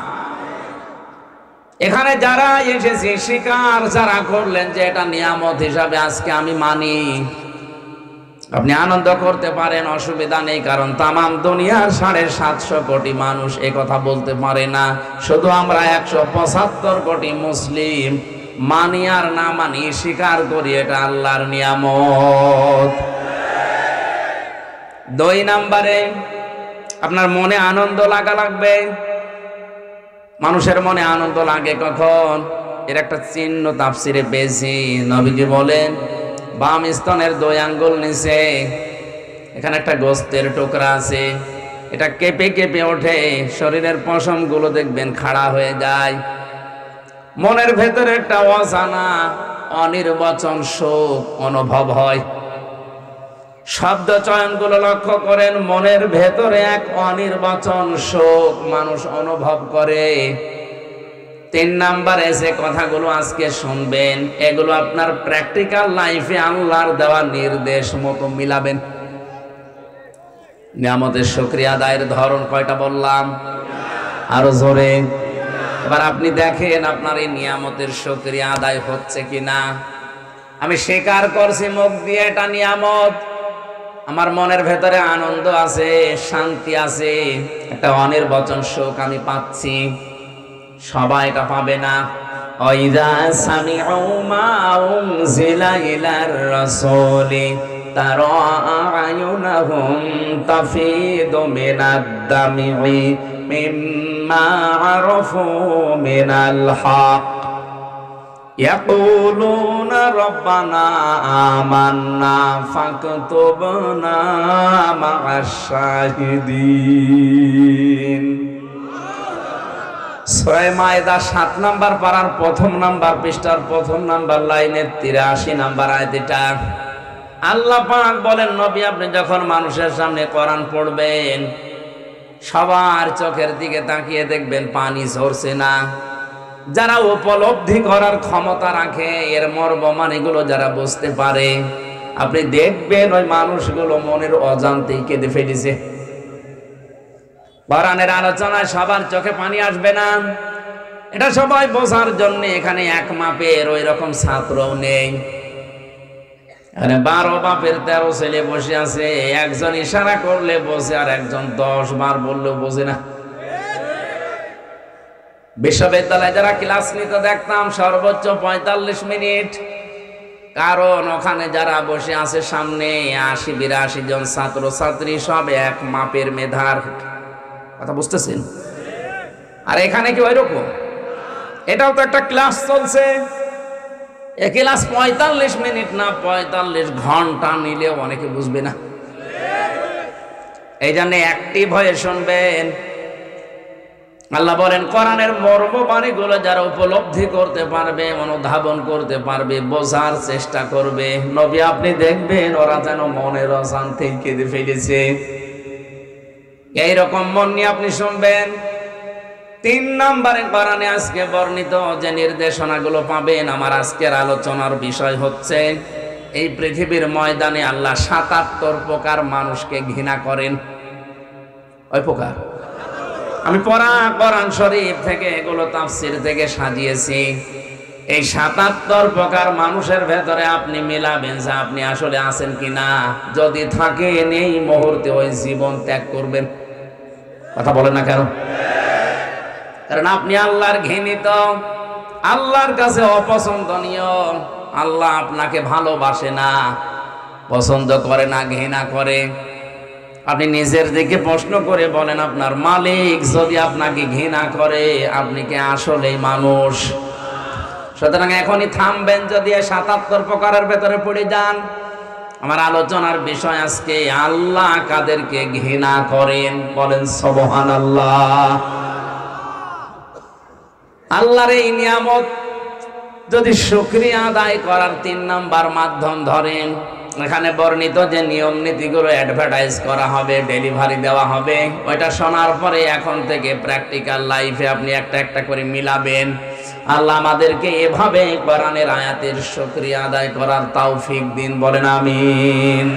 এখানে যারা এসেছে স্বীকার যারা করলেন যে এটা নিয়ামত হিসাবে আজকে আমি মানি, আপনি আনন্দ করতে পারেন, অসুবিধা নেই। কারণ তামাম দুনিয়ার 750 কোটি মানুষ এ কথা বলতে পারে না। শুধু আমরা 175 কোটি মুসলিম মানি আর না মানি স্বীকার করি এটা আল্লাহর নিয়ামত। 2 নম্বরে আপনার মনে আনন্দ লাগা লাগবে। মানুষের মনে আনন্দ লাগে কখন? এর একটা চিহ্ন তাফসিরে পেয়েছি। নবীজি বলেন, বাম স্তনের 2 আঙ্গুল নিচে এখানে একটা গোস্তের টুকরা আছে, এটা কেঁপে কেঁপে ওঠে, শরীরের পশমগুলো দেখবেন খাড়া হয়ে যায়। মনের ভেতরে একটা অজানা অনির্বচন শোক অনুভব হয়। শব্দ চয়নগুলো লক্ষ্য করেন, মনের ভেতরে এক অনির্বচন শোক মানুষ অনুভব করে। 3 নম্বরে যে কথাগুলো আজকে শুনবেন, এগুলো আপনার প্র্যাকটিক্যাল লাইফে আল্লাহর দেওয়া নির্দেশ মতো মিলাবেন। নিয়ামতের শুকরিয়া আদায়ের ধরন কয়টা বললাম? আরো জোরে। এবার আপনি দেখেন আপনার এই নিয়ামতের শুকরিয়া আদায় হচ্ছে কিনা। আমি স্বীকার করছি মুখ দিয়ে এটা নিয়ামত, আমার মনের ভেতরে আনন্দ আছে, শান্তি আছে, একটা অনির্বচন সুখ আমি পাচ্ছি। সবাই এটা পাবে না। ওয়াইদা সামিউ মা উনজিলা ইলার রাসূলি তারা আয়ুনাহুম তাফিদু মিনাদ দামি মিম্মা আরাফু মিনাল হক ইয়াকুলুনা রব্বানা আমান্না ফাকতুবনা মা'আশ শাহিদিন। সূরা মায়েদা 7 নাম্বার পারার 1 নাম্বার পৃষ্ঠার 1 নাম্বার লাইনের 83 নাম্বার আয়াত। এটা আল্লাহ পাক বলেন, নবী আপনি যখন মানুষের সামনে কোরআন পড়বেন, সবার চোখের দিকে তাকিয়ে দেখবেন পানি ঝরছে না। যারা উপলব্ধি করার ক্ষমতা রাখে, এর মর্মমানিগুলো যারা বুঝতে পারে, আপনি দেখবেন ওই মানুষগুলো মনের অজান্তেই কেঁদে ফেলেছে। কোরআনের আলোচনায় সবার চোখে পানি আসবে না, এটা সবাই বোঝার জন্য এখানে এক মাপের ওই রকম ছাত্রও নেই। এখানে 12 বাপের 13 ছেলে বসে আছে, একজন ইশারা করলে বোঝে আর একজন 10 বার বললেও বোঝে না। বিশ্ববিদ্যালয়ে যারা ক্লাস নিতে দেখতাম সর্বোচ্চ 45 মিনিট, কারণ ওখানে যারা বসে আছে সামনে 80-82 জন ছাত্র ছাত্রী, সব এক মাপের মেধার। কথা বুঝতেছেন? আর এখানে কি ওইরকম? এটাও তো একটা ক্লাস চলছে। এ ক্লাস 45 মিনিট না 45 ঘন্টা নিলেও অনেকে বুঝবে না। এই জন্য অ্যাক্টিভ হয়ে শুনবেন। আল্লাহ বলেন, কোরআনের মর্মবাণীগুলো যারা উপলব্ধি করতে পারবে, অনুধাবন করতে পারবে, বোঝার চেষ্টা করবে, নবী আপনি দেখবেন ওরা যেন মনের অশান্তি কেঁদে ফেলেছে। এইরকম মন নিয়ে আপনি শুনবেন। 3 নম্বরে কোরআনে আজকে বর্ণিত যে নির্দেশনাগুলো পাবেন, আমার আজকের আলোচনার বিষয় হচ্ছে এই পৃথিবীর ময়দানে আল্লাহ 77 প্রকার মানুষকে ঘৃণা করেন। ওই প্রকার আমি পড়া কোরআন শরীফ থেকে এগুলো তাফসীর থেকে সাজিয়েছি। এই 77 প্রকার মানুষের ভেতরে আপনি মিলাবেন যে আপনি আসলে আছেন কিনা। যদি থাকেন এই মুহূর্তে ওই জীবন ত্যাগ করবেন। কথা বলেন না কেন? কারণ আপনি আল্লাহর ঘৃণিত, আল্লাহর কাছে অপছন্দনীয়। আল্লাহ আপনাকে ভালোবাসে না, পছন্দ করে না, ঘৃণা করে। আপনি নিজের দিকে প্রশ্ন করে বলেন, আপনার মালিক যদি আপনাকে ঘৃণা করে, আপনি কি আসলেই মানুষ? সুতরাং এখনই থামবেন যদি 77 প্রকারের ভেতরে পড়ে যান। আমার আলোচনার বিষয় আজকে আল্লাহ কাদেরকে ঘৃণা করেন, বলেন সুবহানাল্লাহ। আল্লাহর এই নিয়ামত যদি শুকরিয়া আদায় করার 3 নাম্বার মাধ্যম ধরেন, এখানে বর্ণিত যে নিয়ম নীতিগুলো অ্যাডভার্টাইজ করা হবে, ডেলিভারি দেওয়া হবে, ওইটা শোনার পরে এখন থেকে প্র্যাকটিক্যাল লাইফে আপনি একটা একটা করে মিলাবেন। আল্লাহ আমাদেরকে এভাবে কোরআনের আয়াতের শুকরিয়া আদায় করার তৌফিক দিন, বলেন আমিন।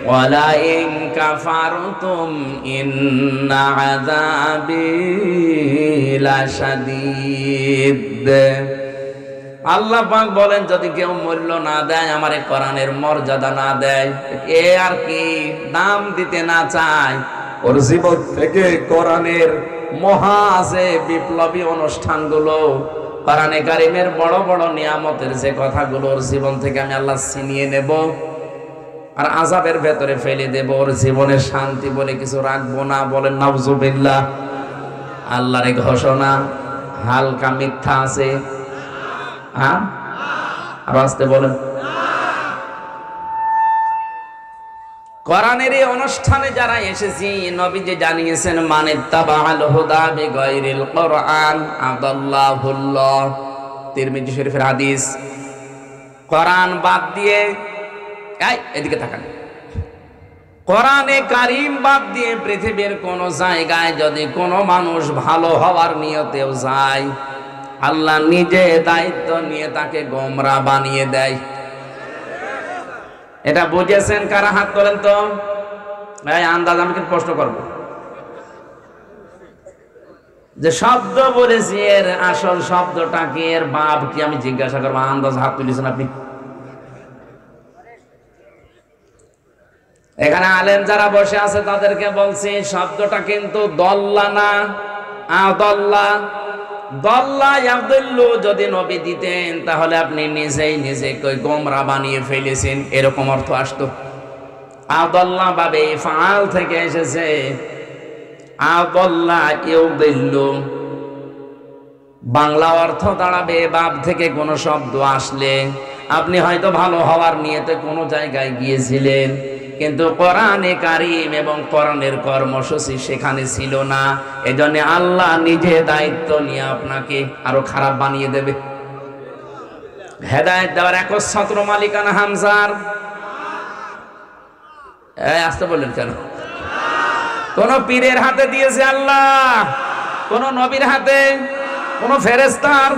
ওয়ালা ইন কাফারতুম ইন্না আযাবি লাশাদীদ। আল্লাহ পাক বলেন, যদি কেউ মূল্য না দেয়, আমারে কোরআনের মর্যাদা না দেয়, এ আর কি দাম দিতে না চায়, ওর জীবন থেকে কোরআনের মহা আছে বিপ্লবী অনুষ্ঠানগুলো, কোরআনে কারিমের বড় বড় নিয়ামতের যে কথাগুলো, ওর জীবন থেকে আমি আল্লাহ ছিনিয়ে নেব আর আযাবের ভেতরে ফেলে দেব, ওর জীবনে শান্তি বলে কিছু রাখবো না। বলেন নাউজুবিল্লাহ। আল্লাহর এই ঘোষণা হালকা মিথ্যা আছে? হ্যাঁ, আর আসতে বলেন। কোরআনের এই অনুষ্ঠানে যারা এসেছি, নবীজি জানিয়েছেন, মানিত্তাবাআল হুদা বিগাইরিল কোরআন আদাল্লাহুল্লাহ। তিরমিজি শরীফের হাদিস। কোরআন বাদ দিয়ে, এদিকে তাকান, কোরআনে কারীম বাদ দিয়ে পৃথিবীর কোন জায়গায় যদি কোনো মানুষ ভালো হওয়ার নিয়তেও যায়, আল্লাহ নিজে দায়িত্ব নিয়ে তাকে গোমরা বানিয়ে দেয়। এটা বুঝেছেন কারা? হাত তোলেন তো। ভাই আন্দাজ আমি কিন্তু প্রশ্ন করব, যে শব্দ বলেছি এর আসল শব্দটা কি, এর বাপ কি, আমি জিজ্ঞাসা করবো। আন্দাজ হাত তুলেছেন আপনি? এখানে আলেম যারা বসে আছে তাদেরকে বলছি, শব্দটা কিন্তু দল্লা না, আদল্লা। দল্লা ইয়াদুল্লু যদি নবী দিতেন, তাহলে আপনি নিজেই নিজেকে গোমরা বানিয়ে ফেলেছেন, এরকম অর্থ আসতো। আদল্লা বাবে ফাল থেকে এসেছে, আদল্লা ইউদিল্লু। বাংলা অর্থ দাঁড়াবে, বাপ থেকে কোনো শব্দ আসলে আপনি হয়তো ভালো হওয়ার নিয়তে কোনো জায়গায় গিয়েছিলেন, কিন্তু কোরআনে কারীম এবং কোরআনের কর্মসূচি সেখানে ছিল না। এজন্য আল্লাহ নিজে দায়িত্ব নিয়ে আপনাকে আরো খারাপ বানিয়ে দেবে। হেদায়েত দেওয়ার একচ্ছত্র মালিকানা হামজার। আসতে বললেন কেন? কোন পীরের হাতে দিয়েছে আল্লাহ? কোন নবীর হাতে? কোন ফেরেশতার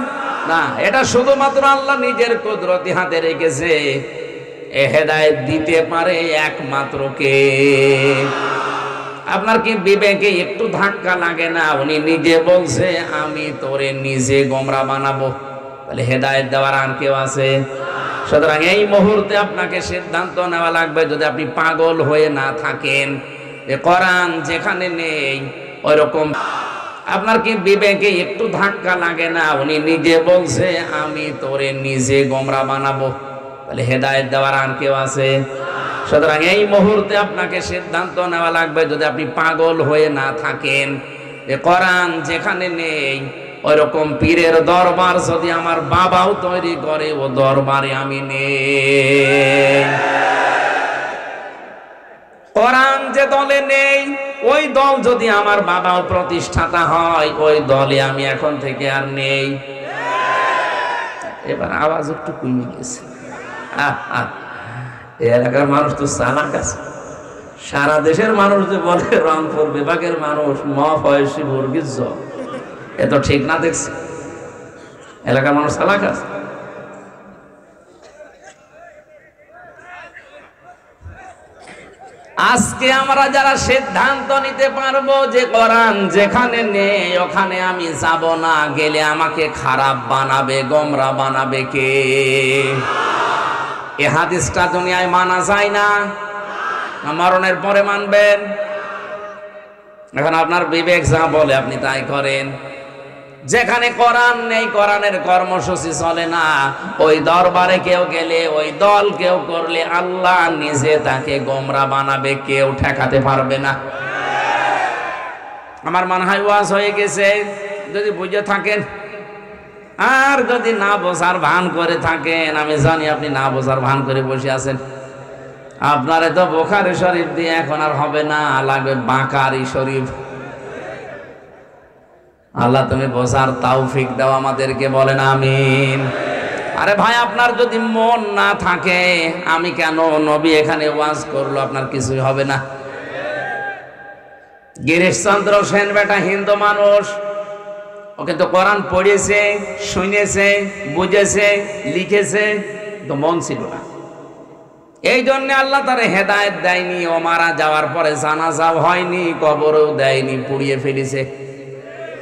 না, এটা শুধুমাত্র আল্লাহ নিজের কুদরতি হাতে রেখেছে। এ হেদায়েত দিতে পারে একমাত্র কে? আপনার কি বিবেকে একটু ধাক্কা লাগে না? উনি নিজে বলছে, আমি তোরে নিজে গোমরা বানাবো। তাহলে হেদায়েত দেওয়ার আর কেউ আছে? সুতরাং এই মুহূর্তে আপনাকে সিদ্ধান্ত নেওয়া লাগবে, যদি আপনি পাগল হয়ে না থাকেন, যে কোরআন যেখানে নেই ওইরকম। আপনার কি বিবেকে একটু ধাক্কা লাগে না? উনি নিজে বলছে, আমি তোরে নিজে গোমরা বানাবো। তাহলে হেদায়েত দেওয়ার আর কেউ আছে? সুতরাং এই মুহূর্তে আপনাকে সিদ্ধান্ত নেওয়া লাগবে, যদি আপনি পাগল হয়ে না থাকেন, যে কোরআন যেখানে নেই ওইরকম পীরের দরবার যদি আমার বাবাও তৈরি করে, ও দরবারে আমি নেই। কোরআন যে দলে নেই, ওই দল যদি আমার বাবাও প্রতিষ্ঠাতা হয়, ওই দলে আমি এখন থেকে আর নেই। এবার আওয়াজ একটু কমে গেছে। এলাকার মানুষ তো চালাক আছে। সারা দেশের মানুষ যে বলে রংপুর বিভাগের মানুষ মফয়সী মুরগির জল, এ তো ঠিক না। দেখছি এলাকার মানুষ চালাক আছে। আজকে আমরা যারা সিদ্ধান্ত নিতে পারবো যে কোরআন যেখানে নেই ওখানে আমি যাব না, গেলে আমাকে খারাপ বানাবে, গোমরা বানাবে কে? এ হাদিসটা দুনিয়ায় মানা যায় না, মরণের পরে মানবেন? এখন আপনার বিবেক যা বলে আপনি তাই করেন। যেখানে কোরআন নেই, কোরআনের কর্মসূচি চলে না, ওই দরবারে কেউ গেলে, ওই দল কেউ করলে, আল্লাহ নিজে তাকে গোমরা বানাবে, কেউ ঠেকাতে পারবে না। আমার মনে হয় ওয়াজ হয়ে গেছে যদি বুঝে থাকেন। আর যদি না বোঝার ভান করে থাকেন, আমি জানি আপনি না বোঝার ভান করে বসে আছেন। আপনারে তো বুখারী শরীফ দিয়ে এখন আর হবে না, লাগবে বাকারি শরীফ। আল্লাহ তুমি বোঝার তৌফিক দাও আমাদেরকে, বলেন আমিন। আরে ভাই, আপনার যদি মন না থাকে, আমি কেন নবী এখানে ওয়াজ করলো, আপনার কিছুই হবে না। গিরিশচন্দ্র সেন বেটা হিন্দু মানুষ, ও কিন্তু কোরআন পড়েছে, শুনেছে, বুঝেছে, লিখেছে, তো মন ছিল না। এই জন্য আল্লাহ তার হেদায়েত দেয়নি। ও মারা যাওয়ার পরে জানাজাও হয়নি, কবরও দেয়নি, পুড়িয়ে ফেলেছে।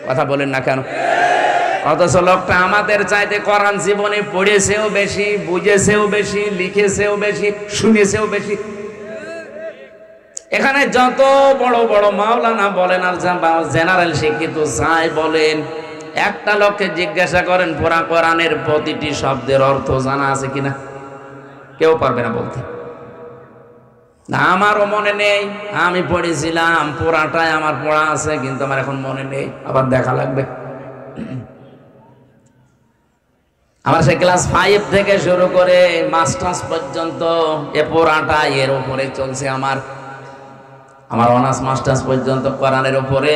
কথা বলেন না কেন? অথচ লোকটা আমাদের চাইতে কোরআন জীবনে পড়েছেও বেশি, বুঝেছেও বেশি, লিখেছেও বেশি, শুনেছেও বেশি। এখানে যত বড় বড় মাওলানা বলেন আর জেনারেল শিক্ষিত যাই বলেন, একটা লোককে জিজ্ঞাসা করেন পুরা কোরআনের প্রতিটি শব্দের অর্থ জানা আছে কিনা, কেউ পারবে না বলতে। না, আমারও মনে নেই, আমি পড়েছিলাম পুরাটাই আমার পড়া আছে, কিন্তু আমার এখন মনে নেই, আবার দেখা লাগবে। আমার সে ক্লাস 5 থেকে শুরু করে মাস্টার্স পর্যন্ত এ পুরাটা এর উপরে চলছে। আমার অনার্স মাস্টার্স পর্যন্ত কোরআনের উপরে।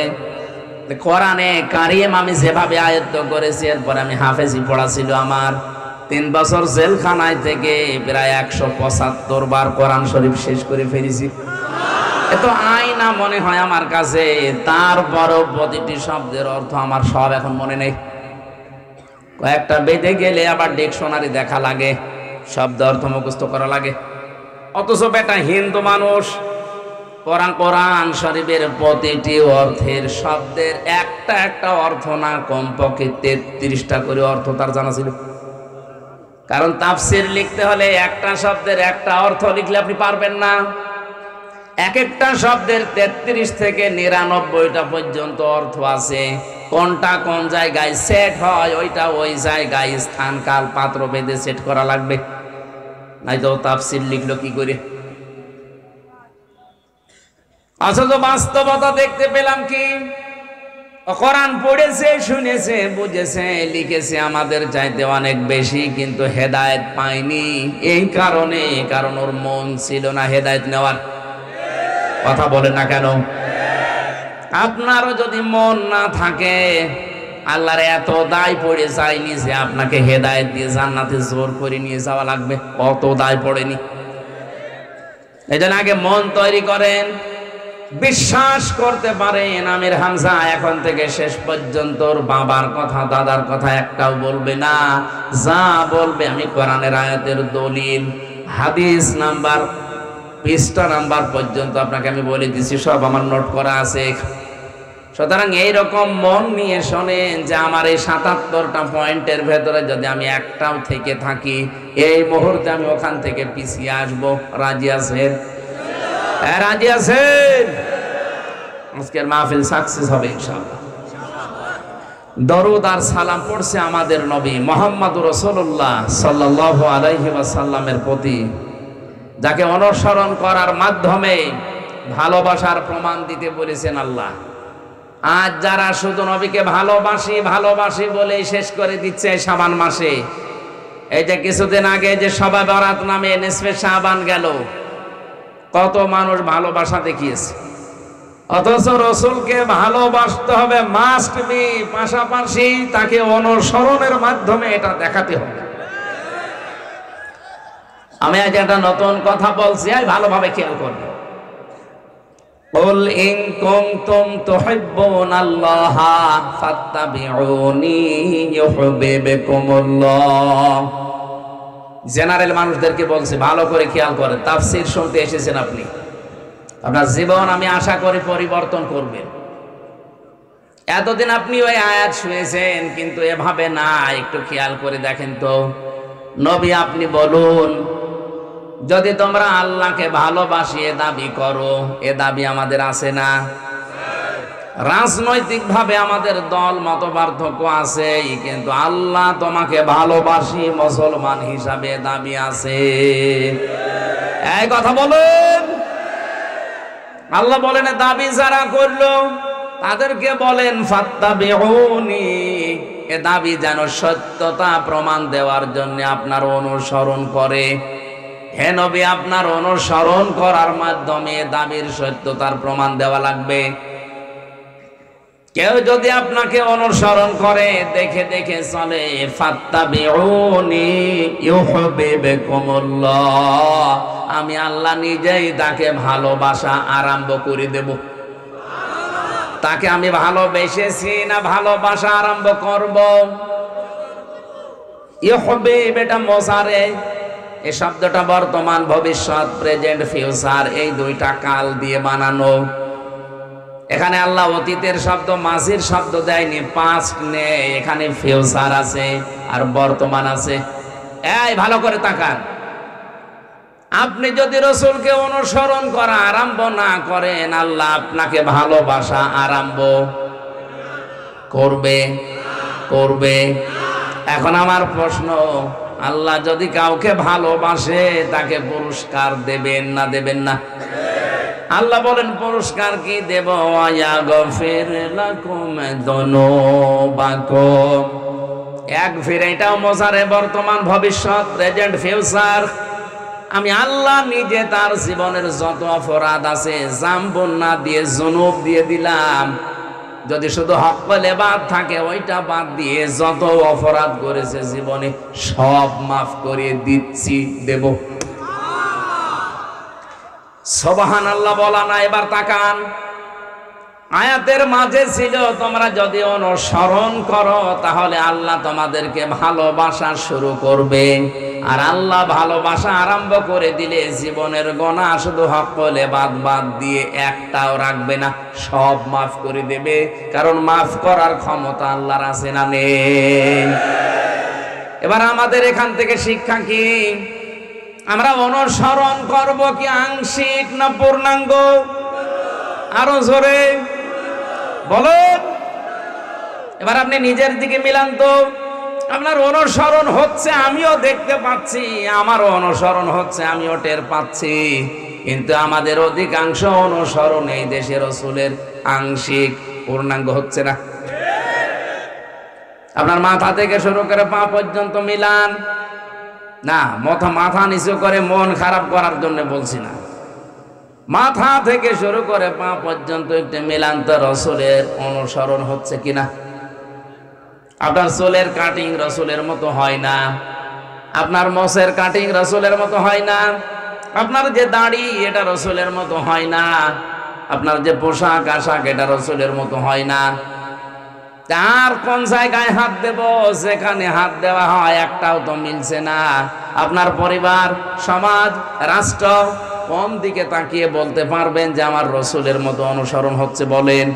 কোরআনে কারিম আমি যেভাবে আয়ত্ত করেছি, এরপরে আমি হাফেজি পড়া ছিল আমার। 3 বছর জেলখানায় থেকে প্রায় 175 বার কোরআন শরীফ শেষ করে ফেলেছি। এত আয়না মনে হয় আমার কাছে, তারপরও প্রতিটি শব্দের অর্থ আমার সব এখন মনে নেই। কয়েকটা বেঁধে গেলে আবার ডিকশনারি দেখা লাগে, শব্দ অর্থ মুখস্থ করা লাগে। অথচ বেটা হিন্দু মানুষ কোরআন শরীফের প্রতিটি অর্থের শব্দের একটা অর্থ না, কমপক্ষে 33টা করে অর্থ তার জানা ছিল। কারণ তাফসির লিখতে হলে একটা শব্দের একটা অর্থ লিখলে আপনি পারবেন না। এক একটা শব্দের 33 থেকে 99টা পর্যন্ত অর্থ আছে। কোনটা কোন জায়গায় সেট হয়, ওইটা ওই জায়গায় স্থান কাল পাত্র ভেদে সেট করা লাগবে, নাই তো তাফসির লিখলো কি করে। আসলে তো বাস্তবতা দেখতে পেলাম কি, কোরআন পড়েছে, শুনেছে, বুঝেছে, লিখেছে আমাদের চাইতে অনেক বেশি, কিন্তু হেদায়েত পায়নি। এই কারণে, কারণ ওর মন ছিল না হেদায়েত নেওয়ার। কথা বলে না কেন? আপনারও যদি মন না থাকে, আল্লাহর এত দায় পড়ে যায়নি যে আপনাকে হেদায়েত দিয়ে জান্নাতে জোর করে নিয়ে যাওয়া লাগবে, অত দায় পড়েনি। এই জন্য আগে মন তৈরি করেন, বিশ্বাস করতে পারেন আমির হামজা এখন থেকে শেষ পর্যন্ত ওর বাবার কথা, দাদার কথা একটাও বলবে না। যা বলবে আমি কোরআনের আয়াতের দলিল, হাদিস নাম্বার, পৃষ্ঠা নাম্বার পর্যন্ত আপনাকে আমি বলে দিচ্ছি, সব আমার নোট করা আছে। সুতরাং এইরকম মন নিয়ে শোনেন যে আমার এই 77টা পয়েন্টের ভেতরে যদি আমি একটাও থেকে থাকি, এই মুহূর্তে আমি ওখান থেকে পিছিয়ে আসবো। রাজি আছেন? রাজি আছেন? আজকের মাহফিল সাকসেস হবে ইনশাআল্লাহ। দরুদ আর সালাম পড়ছে আমাদের নবী মুহাম্মদুর রাসূলুল্লাহ সাল্লাল্লাহু আলাইহি ওয়াসাল্লামের প্রতি, যাকে অনুসরণ করার মাধ্যমে ভালোবাসার প্রমাণ দিতে বলেছেন আল্লাহ। আজ যারা শুধু নবীকে ভালোবাসি ভালোবাসি বলেই শেষ করে দিচ্ছে শাবান মাসে, এই যে কিছুদিন আগে যে শবে বরাত নামে নিসফে শাবান গেল, কত মানুষ ভালোবাসা দেখিয়েছে। অথচ রসুলকে ভালোবাসতে হবে মাস্ট বি, পাশাপাশি তাকে অনুসরণের মাধ্যমে এটা দেখাতে হবে। আমি আজ একটা নতুন কথা বলছি, ভালোভাবে খেয়াল করবেন। قل إن كنتم تحبون الله فاتبعوني يحببكم الله। জেনারেল মানুষদেরকে বলছি, ভালো করে খেয়াল করেন। তাফসীর শুনতে এসেছেন আপনি, আপনার জীবন আমি আশা করি পরিবর্তন করবেন। এতদিন আপনি ওই আয়াত শুনেছেন, কিন্তু এভাবে না, একটু খেয়াল করে দেখেন তো। নবী আপনি বলুন, যদি তোমরা আল্লাহকে ভালোবাসি এ দাবি করো, এ দাবি আমাদের আছে না? রাজনৈতিক ভাবে আমাদের দল মত পার্থক্য আছে, কিন্তু আল্লাহ তোমাকে ভালোবাসি মুসলমান হিসাবে দাবি আছে। এই কথা বলেন। আল্লাহ বলেন দাবি যারা করলো তাদেরকে বলেন ফাত্তাবিউনি, এ দাবি যেন সত্যতা প্রমাণ দেওয়ার জন্য আপনার অনুসরণ করে। হে নবী, আপনার অনুসরণ করার মাধ্যমে দাবির সত্যতার প্রমাণ দেওয়া লাগবে। কেউ যদি আপনাকে অনুসরণ করে, দেখে দেখে চলে, ফাত্তাবিউনি ইউহিব্বুকুমুল্লাহ, আমি আল্লাহ নিজেই তাকে ভালোবাসা আরম্ভ করে দেব। তাকে আমি ভালোবেসেছি না ভালোবাসা আরম্ভ করব? ইউহিব্বু এটা মোজারে, এই শব্দটা বর্তমান, ভবিষ্যৎ, প্রেজেন্ট, ফিউচার, এই দুইটা কাল দিয়ে বানানো। এখানে আল্লাহ অতীতের শব্দ, মাঝির শব্দ দেয়নি, পাস্ট নেই, এখানে ফিউচার আছে আর বর্তমান আছে। এই ভালো করে তাকান, আপনি যদি রাসূলকে অনুসরণ করা আরম্ভ না করেন, আল্লাহ আপনাকে ভালোবাসা আরম্ভ করবে। এখন আমার প্রশ্ন, আল্লাহ যদি কাউকে ভালোবাসে তাকে পুরস্কার দেবেন না দেবেন না? আল্লাহ বলেন পুরস্কার কি দেব? ওয়াগফির লাকুম যুনুবাকুম। ইয়াগফির এটাও মোজারে, বর্তমান, ভবিষ্যৎ, প্রেজেন্ট, ফিউচার। আমি আল্লাহ নিজে তার জীবনের যত অপরাধ আছে জামবুন না দিয়ে জুনুব দিয়ে দিলাম। যদি শুধু হকলে বাদ থাকে, ওইটা বাদ দিয়ে যত অপরাধ করেছে জীবনে সব মাফ করে দিচ্ছি, দেব। সুবহানাল্লাহ বলা না? এবার তাকান, আয়াতের মাঝে ছিল তোমরা যদি অনুসরণ করো তাহলে আল্লাহ তোমাদেরকে ভালোবাসা শুরু করবে। আর আল্লাহ ভালোবাসা আরম্ভ করে দিলে জীবনের গোনা শুধু হকলে বাদ দিয়ে একটাও রাখবে না, সব মাফ করে দেবে। কারণ মাফ করার ক্ষমতা আল্লাহর আছে না নেই? এবার আমাদের এখান থেকে শিক্ষা কি? আমরা অনুসরণ করব কি আংশিক না পূর্ণাঙ্গ? আরো জোরে বলেন। এবার আপনি নিজের দিকে মিলান তো। আপনার অনুসরণ হচ্ছে, আমিও দেখতে পাচ্ছি, আমারও অনুসরণ হচ্ছে, আমিও টের পাচ্ছি, কিন্তু আমাদের অধিকাংশ অনুসরণ এই দেশের রাসূলের আংশিক, পূর্ণাঙ্গ হচ্ছে না। আপনার মাথা থেকে শুরু করে পা পর্যন্ত মিলান না। মাথা নিচু করে মন খারাপ করার জন্য বলছি না, মাথা থেকে শুরু করে পা পর্যন্ত একটু মিলান তো, রাসূলের অনুসরণ হচ্ছে কিনা। আপনার চুলের কাটিং রাসূলের মতো হয় না, আপনার মোছের কাটিং রাসূলের মতো হয় না, আপনার যে দাড়ি এটা রাসূলের মতো হয় না, আপনার যে পোশাক আশাক এটা রাসূলের মতো হয় না। আর কোন জায়গায় হাত দেব? যেখানে হাত দেওয়া হয় একটাও তো মিলছে না। আপনার পরিবার, সমাজ, রাষ্ট্র, কোন দিকে তাকিয়ে বলতে পারবেন যে আমার রাসূলের মতো অনুসরণ হচ্ছে? বলেন।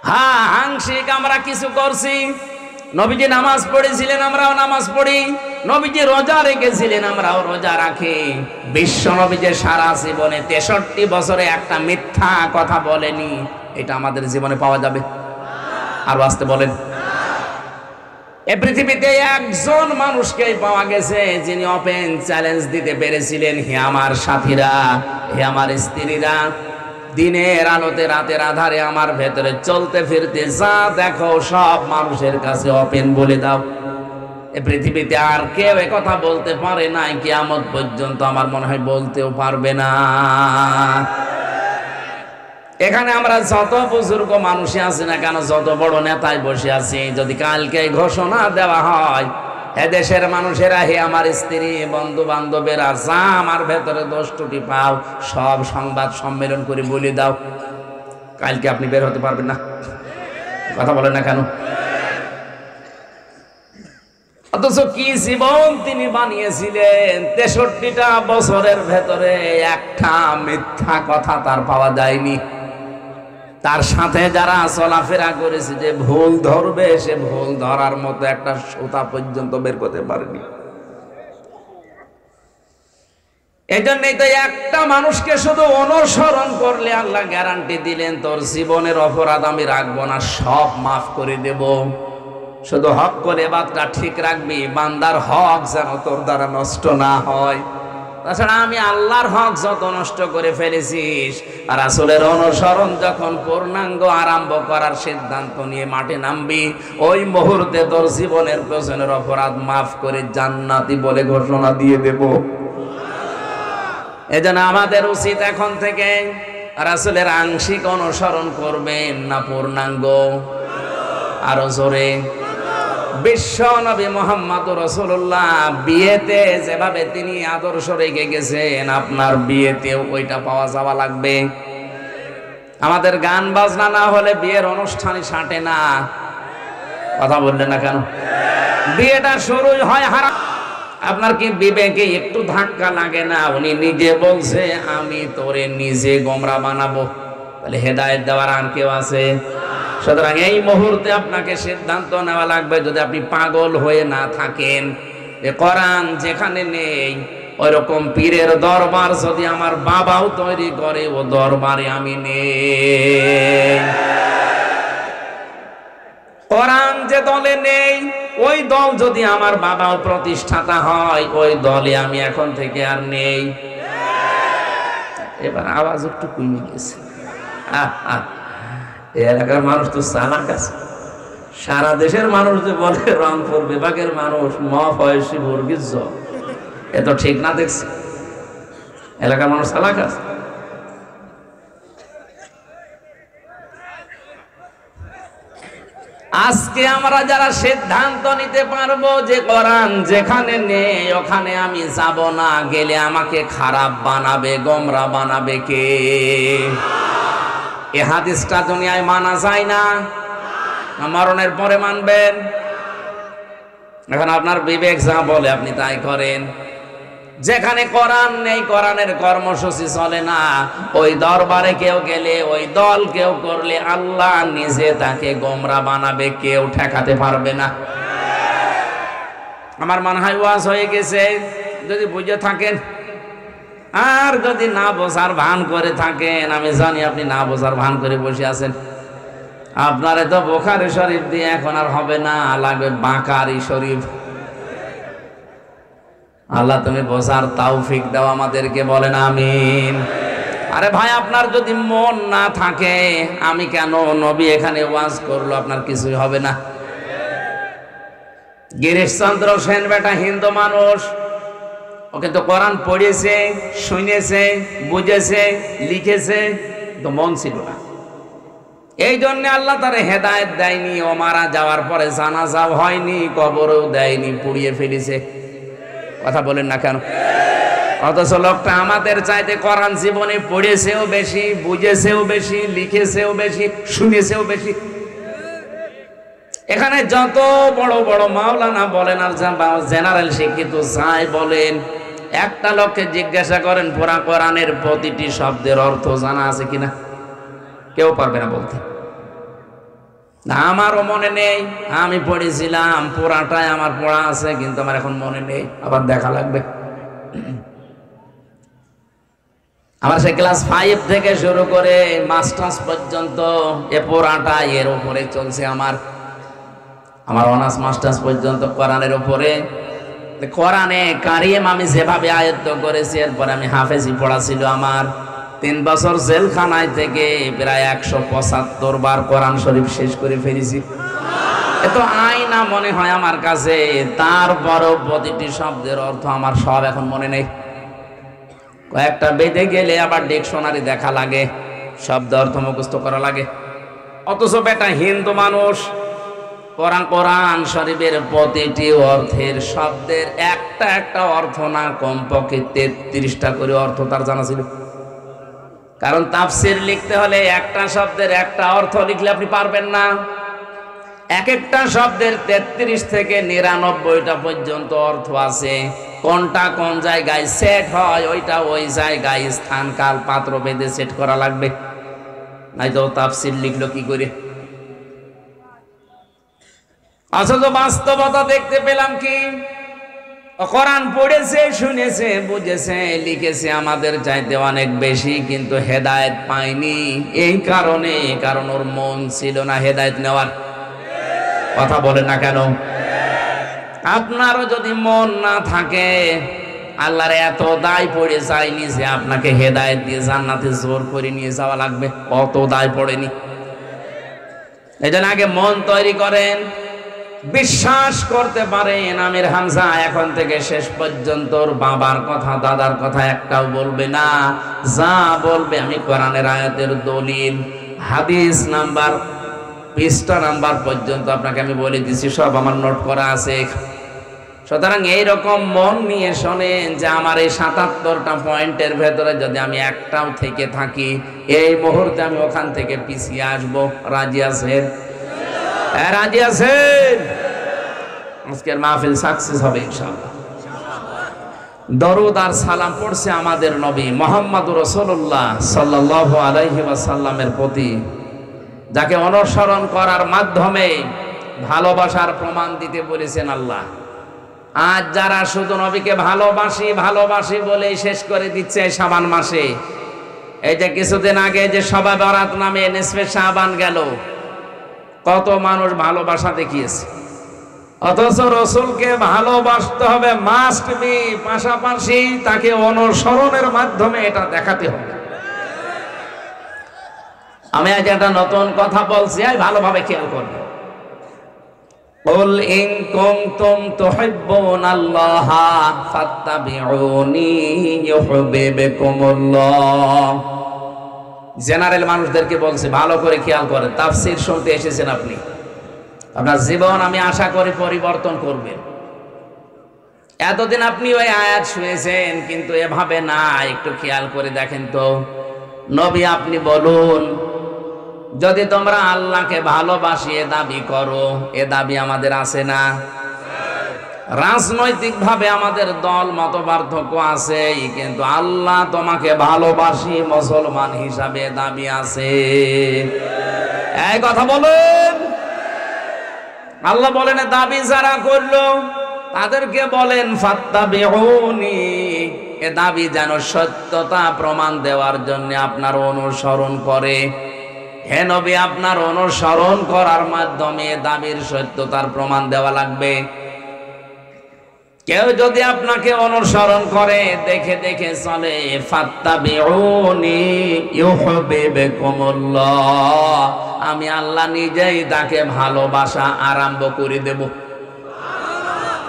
হ্যাঁ, আংশিক আমরা কিছু করছি। নবীজি নামাজ পড়েছিলেন, আমরাও নামাজ পড়ি। নবীজি রোজা রেখেছিলেন, আমরাও রোজা রাখি। বিশ্ব নবী যে সারা জীবনে 63 বছরে একটা মিথ্যা কথা বলেনি, এটা আমাদের জীবনে পাওয়া যাবে? আর আসতে বলেন। এই পৃথিবীতে একজন মানুষকেই পাওয়া গেছে যিনি ওপেন চ্যালেঞ্জ দিতে পেরেছিলেন, হে আমার সাথীরা, হে আমার স্ত্রীরা, দিনের আলোতে রাতের আধারে আমার ভেতরে চলতে ফিরতে যা দেখো সব মানুষের কাছে ওপেন বলে দাও। এই পৃথিবীতে আর কেউ কথা বলতে পারে না, কিয়ামত পর্যন্ত আমার মনে হয় বলতেও পারবে না। এখানে আমরা যত বুজুর্গ মানুষই আছি না কেন, যত বড় নেতায় বসে আছি, যদি কালকে ঘোষণা দেওয়া হয় এদেশের মানুষেরা, হে আমার স্ত্রী, বন্ধু বান্ধবেরা, যা আমার ভেতরে দোষ ত্রুটি পাও সব সংবাদ সম্মেলন করে বলে দাও, কালকে আপনি বের হতে পারবেন না। কথা বলেন না কেন? অথচ কি জীবন তিনি বানিয়েছিলেন! 63টা বছরের ভেতরে একটা মিথ্যা কথা তার পাওয়া যায়নি। তার সাথে যারা চলাফেরা করেছে, যে ভুল ধরবে সে ভুল ধরার মতো একটা সুতা পর্যন্ত বের করতে পারেনি। এই জন্যই তো একটা মানুষকে শুধু অনুসরণ করলে আল্লাহ গ্যারান্টি দিলেন, তোর জীবনের অপরাধ আমি রাখবো না, সব মাফ করে দেব। শুধু হক করে বাতটা ঠিক রাখবি, বান্দার হক যেন তোর দ্বারা নষ্ট না হয়। তাছাড়া আমি আল্লাহর হক যত নষ্ট করে ফেলেছিস, আর রাসূলের অনুসরণ যখন পূর্ণাঙ্গ আরম্ভ করার সিদ্ধান্ত নিয়ে মাঠে নামবি, ওই মুহূর্তে তোর জীবনের পেছনের অপরাধ মাফ করে জান্নাতি বলে ঘোষণা দিয়ে দেব। এজন্য আমাদের উচিত এখন থেকে রাসূলের আংশিক অনুসরণ করবেন না পূর্ণাঙ্গ? আরো জোরে। বিশ্ব নবী মুহাম্মদুর রাসূলুল্লাহ বিয়েতে যেভাবে তিনি আদর্শ রেখে গেছেন, আপনার বিয়েতেও ওইটা পাওয়া যাওয়া লাগবে। আমাদের গান বাজনা না হলে বিয়ের অনুষ্ঠানই সাঁটে না। কথা বললেন না কেন? বিয়েটা শুরু হয় হারাম। আপনার কি বিবেকে একটু ধাক্কা লাগে না? উনি নিজে বলছে আমি তোরে নিজে গোমরা বানাবো। তাহলে হেদায়েত দেওয়ার আর কেউ আছে? সুতরাং এই মুহূর্তে আপনাকে সিদ্ধান্ত নেওয়া লাগবে, যদি আপনি পাগল হয়ে না থাকেন, যে কোরআন যেখানে নেই ওইরকম পীরের দরবার যদি আমার বাবাও তৈরি করে, ও দরবারে আমি নেই। কোরআন যে দলে নেই, ওই দল যদি আমার বাবাও প্রতিষ্ঠাতা হয়, ওই দলে আমি এখন থেকে আর নেই। এবার আওয়াজ একটু কমে গেছে। এলাকার মানুষ তো চালাক আছে। সারা দেশের মানুষ যে বলে রংপুর বিভাগের মানুষ মফয়সী মুরগির জ, এ তো ঠিক না দেখছি। এলাকার মানুষ চালাক আছে। আজকে আমরা যারা সিদ্ধান্ত নিতে পারবো যে কোরআন যেখানে নেই ওখানে আমি যাব না, গেলে আমাকে খারাপ বানাবে, গোমরা বানাবে কে? এ হাদিসটা দুনিয়ায় মানা যায় না, মরণের পরে মানবেন? এখন আপনার বিবেক যা বলে আপনি তাই করেন। যেখানে কোরআন নেই, কোরআনের কর্মসূচি চলে না, ওই দরবারে কেউ গেলে, ওই দল কেউ করলে আল্লাহ নিজে তাকে গোমরা বানাবে, কেউ ঠেকাতে পারবে না। আমার মনে হয় ওয়াজ হয়ে গেছে যদি বুঝে থাকেন। আর যদি না বোঝার ভান করে থাকেন, আমি জানি আপনি না বোঝার ভান করে বসে আছেন। আপনারে তো বুখারী শরীফ দিয়ে এখন আর হবে না, লাগবে বাকারি শরীফ। আল্লাহ তুমি বোঝার তৌফিক দাও আমাদেরকে, বলেন আমিন। আরে ভাই, আপনার যদি মন না থাকে, আমি কেন নবী এখানে ওয়াজ করলো, আপনার কিছুই হবে না। গিরিশচন্দ্র সেন বেটা হিন্দু মানুষ, ওকে তো কোরআন পড়েছে, শুনেছে, বুঝেছে, লিখেছে, তো মন ছিল না। এই জন্য আল্লাহ তার হেদায়েত দেয়নি। ও মারা যাওয়ার পরে জানাজাও হয়নি, কবরও দেয়নি, পুড়িয়ে ফেলেছে। কথা বলেন না কেন? অথচ লোকটা আমাদের চাইতে কোরআন জীবনে পড়েছেও বেশি, বুঝেছেও বেশি, লিখেছেও বেশি, শুনেছেও বেশি। এখানে যত বড় বড় মাওলানা বলেন আর জেনারেল শিক্ষিত যাই বলেন, একটা লোককে জিজ্ঞাসা করেন পুরা কোরআনের প্রতিটি শব্দের অর্থ জানা আছে কিনা, কেউ পারবে না বলতে। না, আমারও মনে নেই, আমি পড়েছিলাম পুরাটাই আমার পড়া আছে, কিন্তু আমার এখন মনে নেই, আবার দেখা লাগবে। আমার সে ক্লাস 5 থেকে শুরু করে মাস্টার্স পর্যন্ত এ পুরাটা এর উপরে চলছে। আমার অনার্স মাস্টার্স পর্যন্ত কোরআনের উপরে। কোরআনে কারিম আমি যেভাবে আয়ত্ত করেছি, এরপরে আমি হাফেজি পড়া ছিল আমার। 3 বছর জেলখানায় থেকে প্রায় 175 বার কোরআন শরীফ শেষ করে ফেলেছি। এত আয়না মনে হয় আমার কাছে, তারপরও প্রতিটি শব্দের অর্থ আমার সব এখন মনে নেই। কয়েকটা বেঁধে গেলে আবার ডিকশনারি দেখা লাগে, শব্দ অর্থ মুখস্থ করা লাগে। অথচ বেটা হিন্দু মানুষ কোরআন শরীফের প্রতিটি অর্থের শব্দের একটা একটা অর্থ না, কমপক্ষে 33টা করে অর্থ তার জানা ছিল। কারণ তাফসীর লিখতে হলে একটা শব্দের একটা অর্থ লিখলে আপনি পারবেন না। এক একটা শব্দের 33 থেকে 99টা পর্যন্ত অর্থ আছে। কোনটা কোন জায়গায় সেট হয়, ওইটা ওই জায়গায় স্থান কাল পাত্র বেঁধে সেট করা লাগবে, নাই তো তাফসীর লিখলো কি করে। অথচ বাস্তবতা দেখতে পেলাম কি, কোরআন পড়েছে, শুনেছে, বুঝেছে, লিখেছে আমাদের চাইতে অনেক বেশি, কিন্তু হেদায়েত পায়নি। এই কারণে, কারণ ওর মন ছিল না হেদায়েত নেওয়ার। কথা বলেন না কেন? আপনারও যদি মন না থাকে, আল্লাহর এত দায় পড়ে যায়নি যে আপনাকে হেদায়েত দিয়ে জান্নাতে জোর করে নিয়ে যাওয়া লাগবে, অত দায় পড়েনি। এই জন্য আগে মন তৈরি করেন। বিশ্বাস করতে পারেন আমির হামজা এখন থেকে শেষ পর্যন্ত ওর বাবার কথা দাদার কথা একটাও বলবে না। যা বলবে আমি কোরআনের আয়াতের দলিল, হাদিস নাম্বার, পৃষ্ঠা নাম্বার পর্যন্ত আপনাকে আমি বলে দিছি, সব আমার নোট করা আছে। সুতরাং এইরকম মন নিয়ে শোনেন যে আমার এই ৭৭টা পয়েন্টের ভেতরে যদি আমি একটাও থেকে থাকি, এই মুহূর্তে আমি ওখান থেকে পিছিয়ে আসবো। রাজি আছেন? রাজি আছেন? আজকের মাহফিল সাকসেস হবে ইনশাআল্লাহ। দরুদ আর সালাম পড়ছে আমাদের নবী মুহাম্মদুর রাসূলুল্লাহ সাল্লাল্লাহু আলাইহি ওয়াসাল্লামের প্রতি, যাকে অনুসরণ করার মাধ্যমে ভালোবাসার প্রমাণ দিতে বলেছেন আল্লাহ। আজ যারা শুধু নবীকে ভালোবাসি ভালোবাসি বলে শেষ করে দিচ্ছে শাবান মাসে, এই যে কিছুদিন আগে যে শবে বরাত নামে নিসফে শাবান গেল, কত মানুষ ভালোবাসা দেখিয়েছে, অথচ রসুলকে ভালোবাসতে হবে মাস্ট বি, পাশাপাশি তাকে অনুসরণের মাধ্যমে এটা দেখাতে হবে। আমি আজ একটা নতুন কথা বলছি, ভালোভাবে খেয়াল করবে। قل إن كنتم تحبون الله فاتبعوني يحببكم الله। জেনারেল মানুষদেরকে বলছে, ভালো করে খেয়াল করেন। তাফসীর শুনতে এসেছেন আপনি, আপনার জীবন আমি আশা করি পরিবর্তন করবেন। এতদিন আপনি ওই আয়াত শুনেছেন, কিন্তু এভাবে না, একটু খেয়াল করে দেখেন তো। নবী আপনি বলুন, যদি তোমরা আল্লাহকে ভালোবাসি এ দাবি করো, এ দাবি আমাদের আছে না? রাজনৈতিক ভাবে আমাদের দল মত পার্থক্য আছে, কিন্তু আল্লাহ তোমাকে ভালোবাসি মুসলমান হিসাবে দাবি আছে। এই কথা বলেন। আল্লাহ বলেন দাবি যারা করলো তাদেরকে বলেন ফাত্তাবিউনি, এ দাবি যেন সত্যতা প্রমাণ দেওয়ার জন্য আপনার অনুসরণ করে। হে নবী, আপনার অনুসরণ করার মাধ্যমে দাবির সত্যতার প্রমাণ দেওয়া লাগবে। কেউ যদি আপনাকে অনুসরণ করে, দেখে দেখে চলে, ফাত্তাবিউনি ইউহিব্বুকুমুল্লাহ, আমি আল্লাহ নিজেই তাকে ভালোবাসা আরম্ভ করে দেব।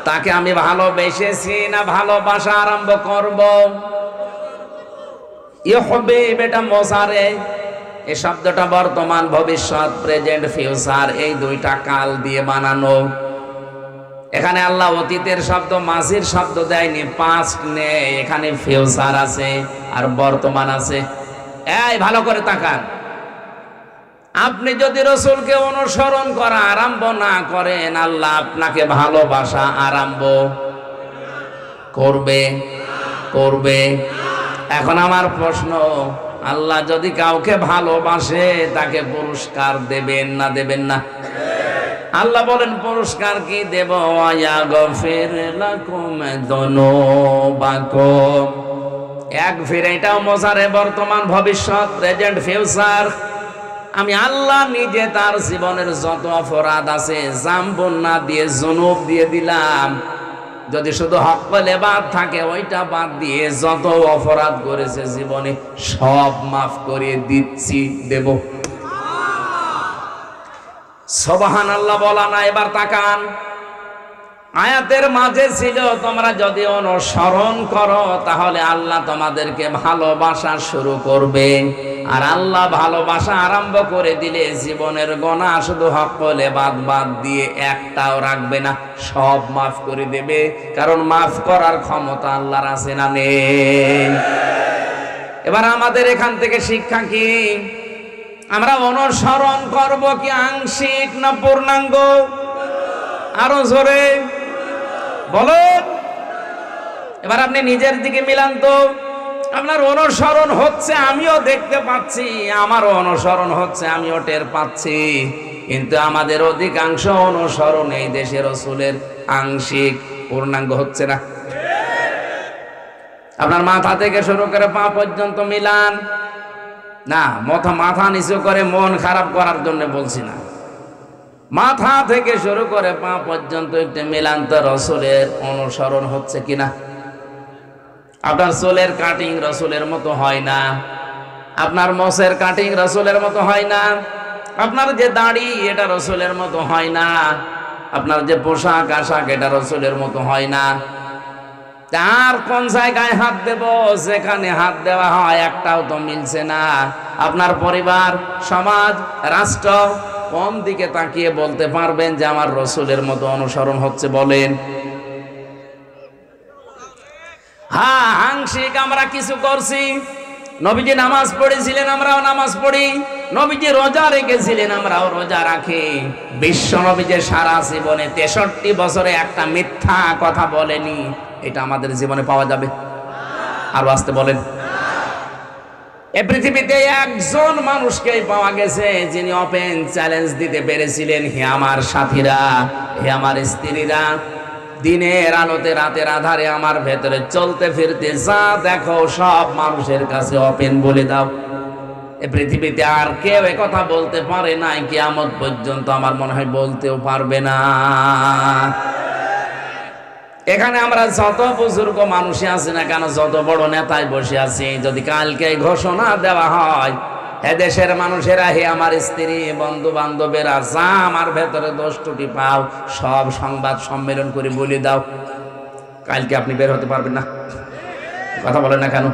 তাকে আমি ভালোবেসেছি না ভালোবাসা আরম্ভ করব? ইউহিব্ব এটা মোসারে, এই শব্দটা বর্তমান, ভবিষ্যৎ, প্রেজেন্ট, ফিউচার, এই দুইটা কাল দিয়ে বানানো। এখানে আল্লাহ অতীতের শব্দ, মাজির শব্দ দেয়নি, পাস্ট নেই, এখানে ফিউচার আছে আর বর্তমান আছে। এই ভালো করে তাকান। আপনি যদি রসুলকে অনুসরণ করা আরম্ভ না করেন, আল্লাহ আপনাকে ভালোবাসা আরম্ভ করবে। এখন আমার প্রশ্ন, আল্লাহ যদি কাউকে ভালোবাসে তাকে পুরস্কার দেবেন না দেবেন না? আল্লাহ বলেন পুরস্কার কি দেব? ওয়ায়াগফির লাকুম যুনুবাকুম। ইয়াগফির এটাও মোজারে, বর্তমান, ভবিষ্যৎ, প্রেজেন্ট, ফিউচার। আমি আল্লাহ নিজে তার জীবনের যত অপরাধ আছে জাম্বুন না দিয়ে জুনুব দিয়ে দিলাম। যদি শুধু হক্কুল ইবাদ থাকে, ওইটা বাদ দিয়ে যত অপরাধ করেছে জীবনে সব মাফ করে দিচ্ছি, দেব। সুবহানাল্লাহ বলা না? এবার তাকান, আয়াতের মাঝে ছিল তোমরা যদি অনুসরণ করো তাহলে আল্লাহ তোমাদেরকে ভালোবাসা শুরু করবে। আর আল্লাহ ভালোবাসা আরম্ভ করে দিলে জীবনের গুনাহ শুধু হক্কুল ইবাদ বাদ দিয়ে একটাও রাখবে না, সব মাফ করে দেবে। কারণ মাফ করার ক্ষমতা আল্লাহর আছে না নেই? এবার আমাদের এখান থেকে শিক্ষা কি? আমরা অনুসরণ করব কি আংশিক না পূর্ণাঙ্গ? আরো জোরে বলুন। এবার আপনি নিজের দিকে মিলান তো। আপনার অনুসরণ হচ্ছে, আমিও দেখতে পাচ্ছি, আমারও অনুসরণ হচ্ছে, আমিও টের পাচ্ছি, কিন্তু আমাদের অধিকাংশ অনুসরণ এই দেশের রাসূলের আংশিক, পূর্ণাঙ্গ হচ্ছে না। আপনার মাথা থেকে শুরু করে পা পর্যন্ত মিলান না। মাথা নিচু করে মন খারাপ করার জন্য বলছি না, মাথা থেকে শুরু করে পা পর্যন্ত একটু মিলান তো রাসূলের অনুসরণ হচ্ছে কিনা। আপনার চুলের কাটিং রাসূলের মতো হয় না, আপনার মোছের কাটিং রাসূলের মতো হয় না, আপনার যে দাড়ি এটা রাসূলের মতো হয় না। আপনার যে পোশাক আশাক এটা রাসূলের মতো হয় না। তার কোন জায়গায় হাত দেব, যেখানে হাত দেওয়া হয় একটাও তো মিলছে না। আপনার পরিবার, সমাজ, রাষ্ট্র কোন দিকে তাকিয়ে বলতে পারবেন যে আমার রাসূলের মতো অনুসরণ হচ্ছে বলেন? হ্যাঁ, আংশিক আমরা কিছু করছি। নবীজি নামাজ পড়েছিলেন, আমরাও নামাজ পড়ি। নবীজি রোজা রেখেছিলেন, আমরাও রোজা রাখি। বিশ্ব নবী যে সারা জীবনে 63 বছরে একটা মিথ্যা কথা বলেনি, এটা আমাদের জীবনে পাওয়া যাবে? আর আসতে বলেন। এই পৃথিবীতে একজন মানুষকেই পাওয়া গেছে যিনি ওপেন চ্যালেঞ্জ দিতে পেরেছিলেন, হে আমার সাথীরা, হে আমার স্ত্রীরা, দিনের আলোতে রাতের আধারে আমার ভেতরে চলতে ফিরতে যা দেখো সব মানুষের কাছে ওপেন বলে দাও। এই পৃথিবীতে আর কেউ এ কথা বলতে পারে নাই, কিয়ামত পর্যন্ত আমার মনে হয় বলতেও পারবে না। এখানে আমরা যত বুজুর্গ মানুষই আছি না কেন, যত বড় নেতায় বসে আছি, যদি কালকে ঘোষণা দেওয়া হয়, হে দেশের মানুষেরা, হে আমার স্ত্রী, বন্ধু বান্ধবেরা, যা আমার ভেতরে দোষ ত্রুটি পাও সব সংবাদ সম্মেলন করে বলে দাও, কালকে আপনি বের হতে পারবেন না। কথা বলেন না কেন?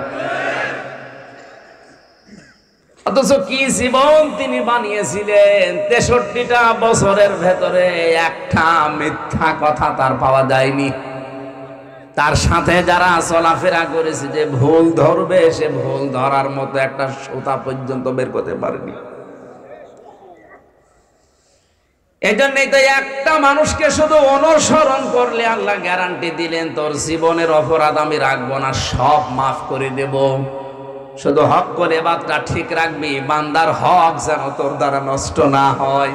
অথচ কি জীবন তিনি বানিয়েছিলেন! 63টা বছরের ভেতরে একটা মিথ্যা কথা তার পাওয়া যায়নি। তার সাথে যারা চলাফেরা করেছে, যে ভুল ধরবে, সে ভুল ধরার মতো একটা সুতা পর্যন্ত বের করতে পারেনি। এই জন্যই তো একটা মানুষকে শুধু অনুসরণ করলে আল্লাহ গ্যারান্টি দিলেন, তোর জীবনের অপরাধ আমি রাখবো না, সব মাফ করে দেব। শুধু হক করে বাতটা ঠিক রাখবি, বান্দার হক যেন তোর দ্বারা নষ্ট না হয়।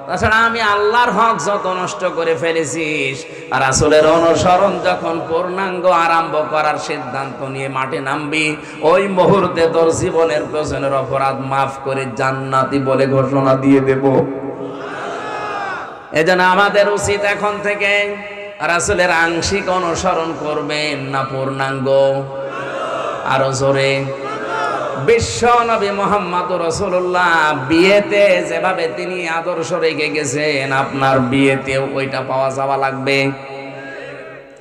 তাছাড়া আমি আল্লাহর হক যত নষ্ট করে ফেলেছিস, আর রাসূলের অনুসরণ যখন পূর্ণাঙ্গ আরম্ভ করার সিদ্ধান্ত নিয়ে মাঠে নামবি, ওই মুহূর্তে তোর জীবনের পেছনের অপরাধ মাফ করে জান্নাতি বলে ঘোষণা দিয়ে দেব। এজন্য আমাদের উচিত এখন থেকে রাসূলের আংশিক অনুসরণ করবেন না পূর্ণাঙ্গ? আরো জোরে। বিশ্ব নবী মুহাম্মদুর রাসূলুল্লাহ বিয়েতে যেভাবে তিনি আদর্শ রেখে গেছেন, আপনার বিয়েতেও ওইটা পাওয়া যাওয়া লাগবে।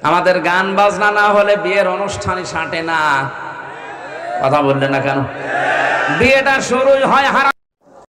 আমাদের গান বাজনা না হলে বিয়ের অনুষ্ঠানই সাঁটে না। কথা বললেন না কেন? বিয়েটা শুরুই হয় হারাম।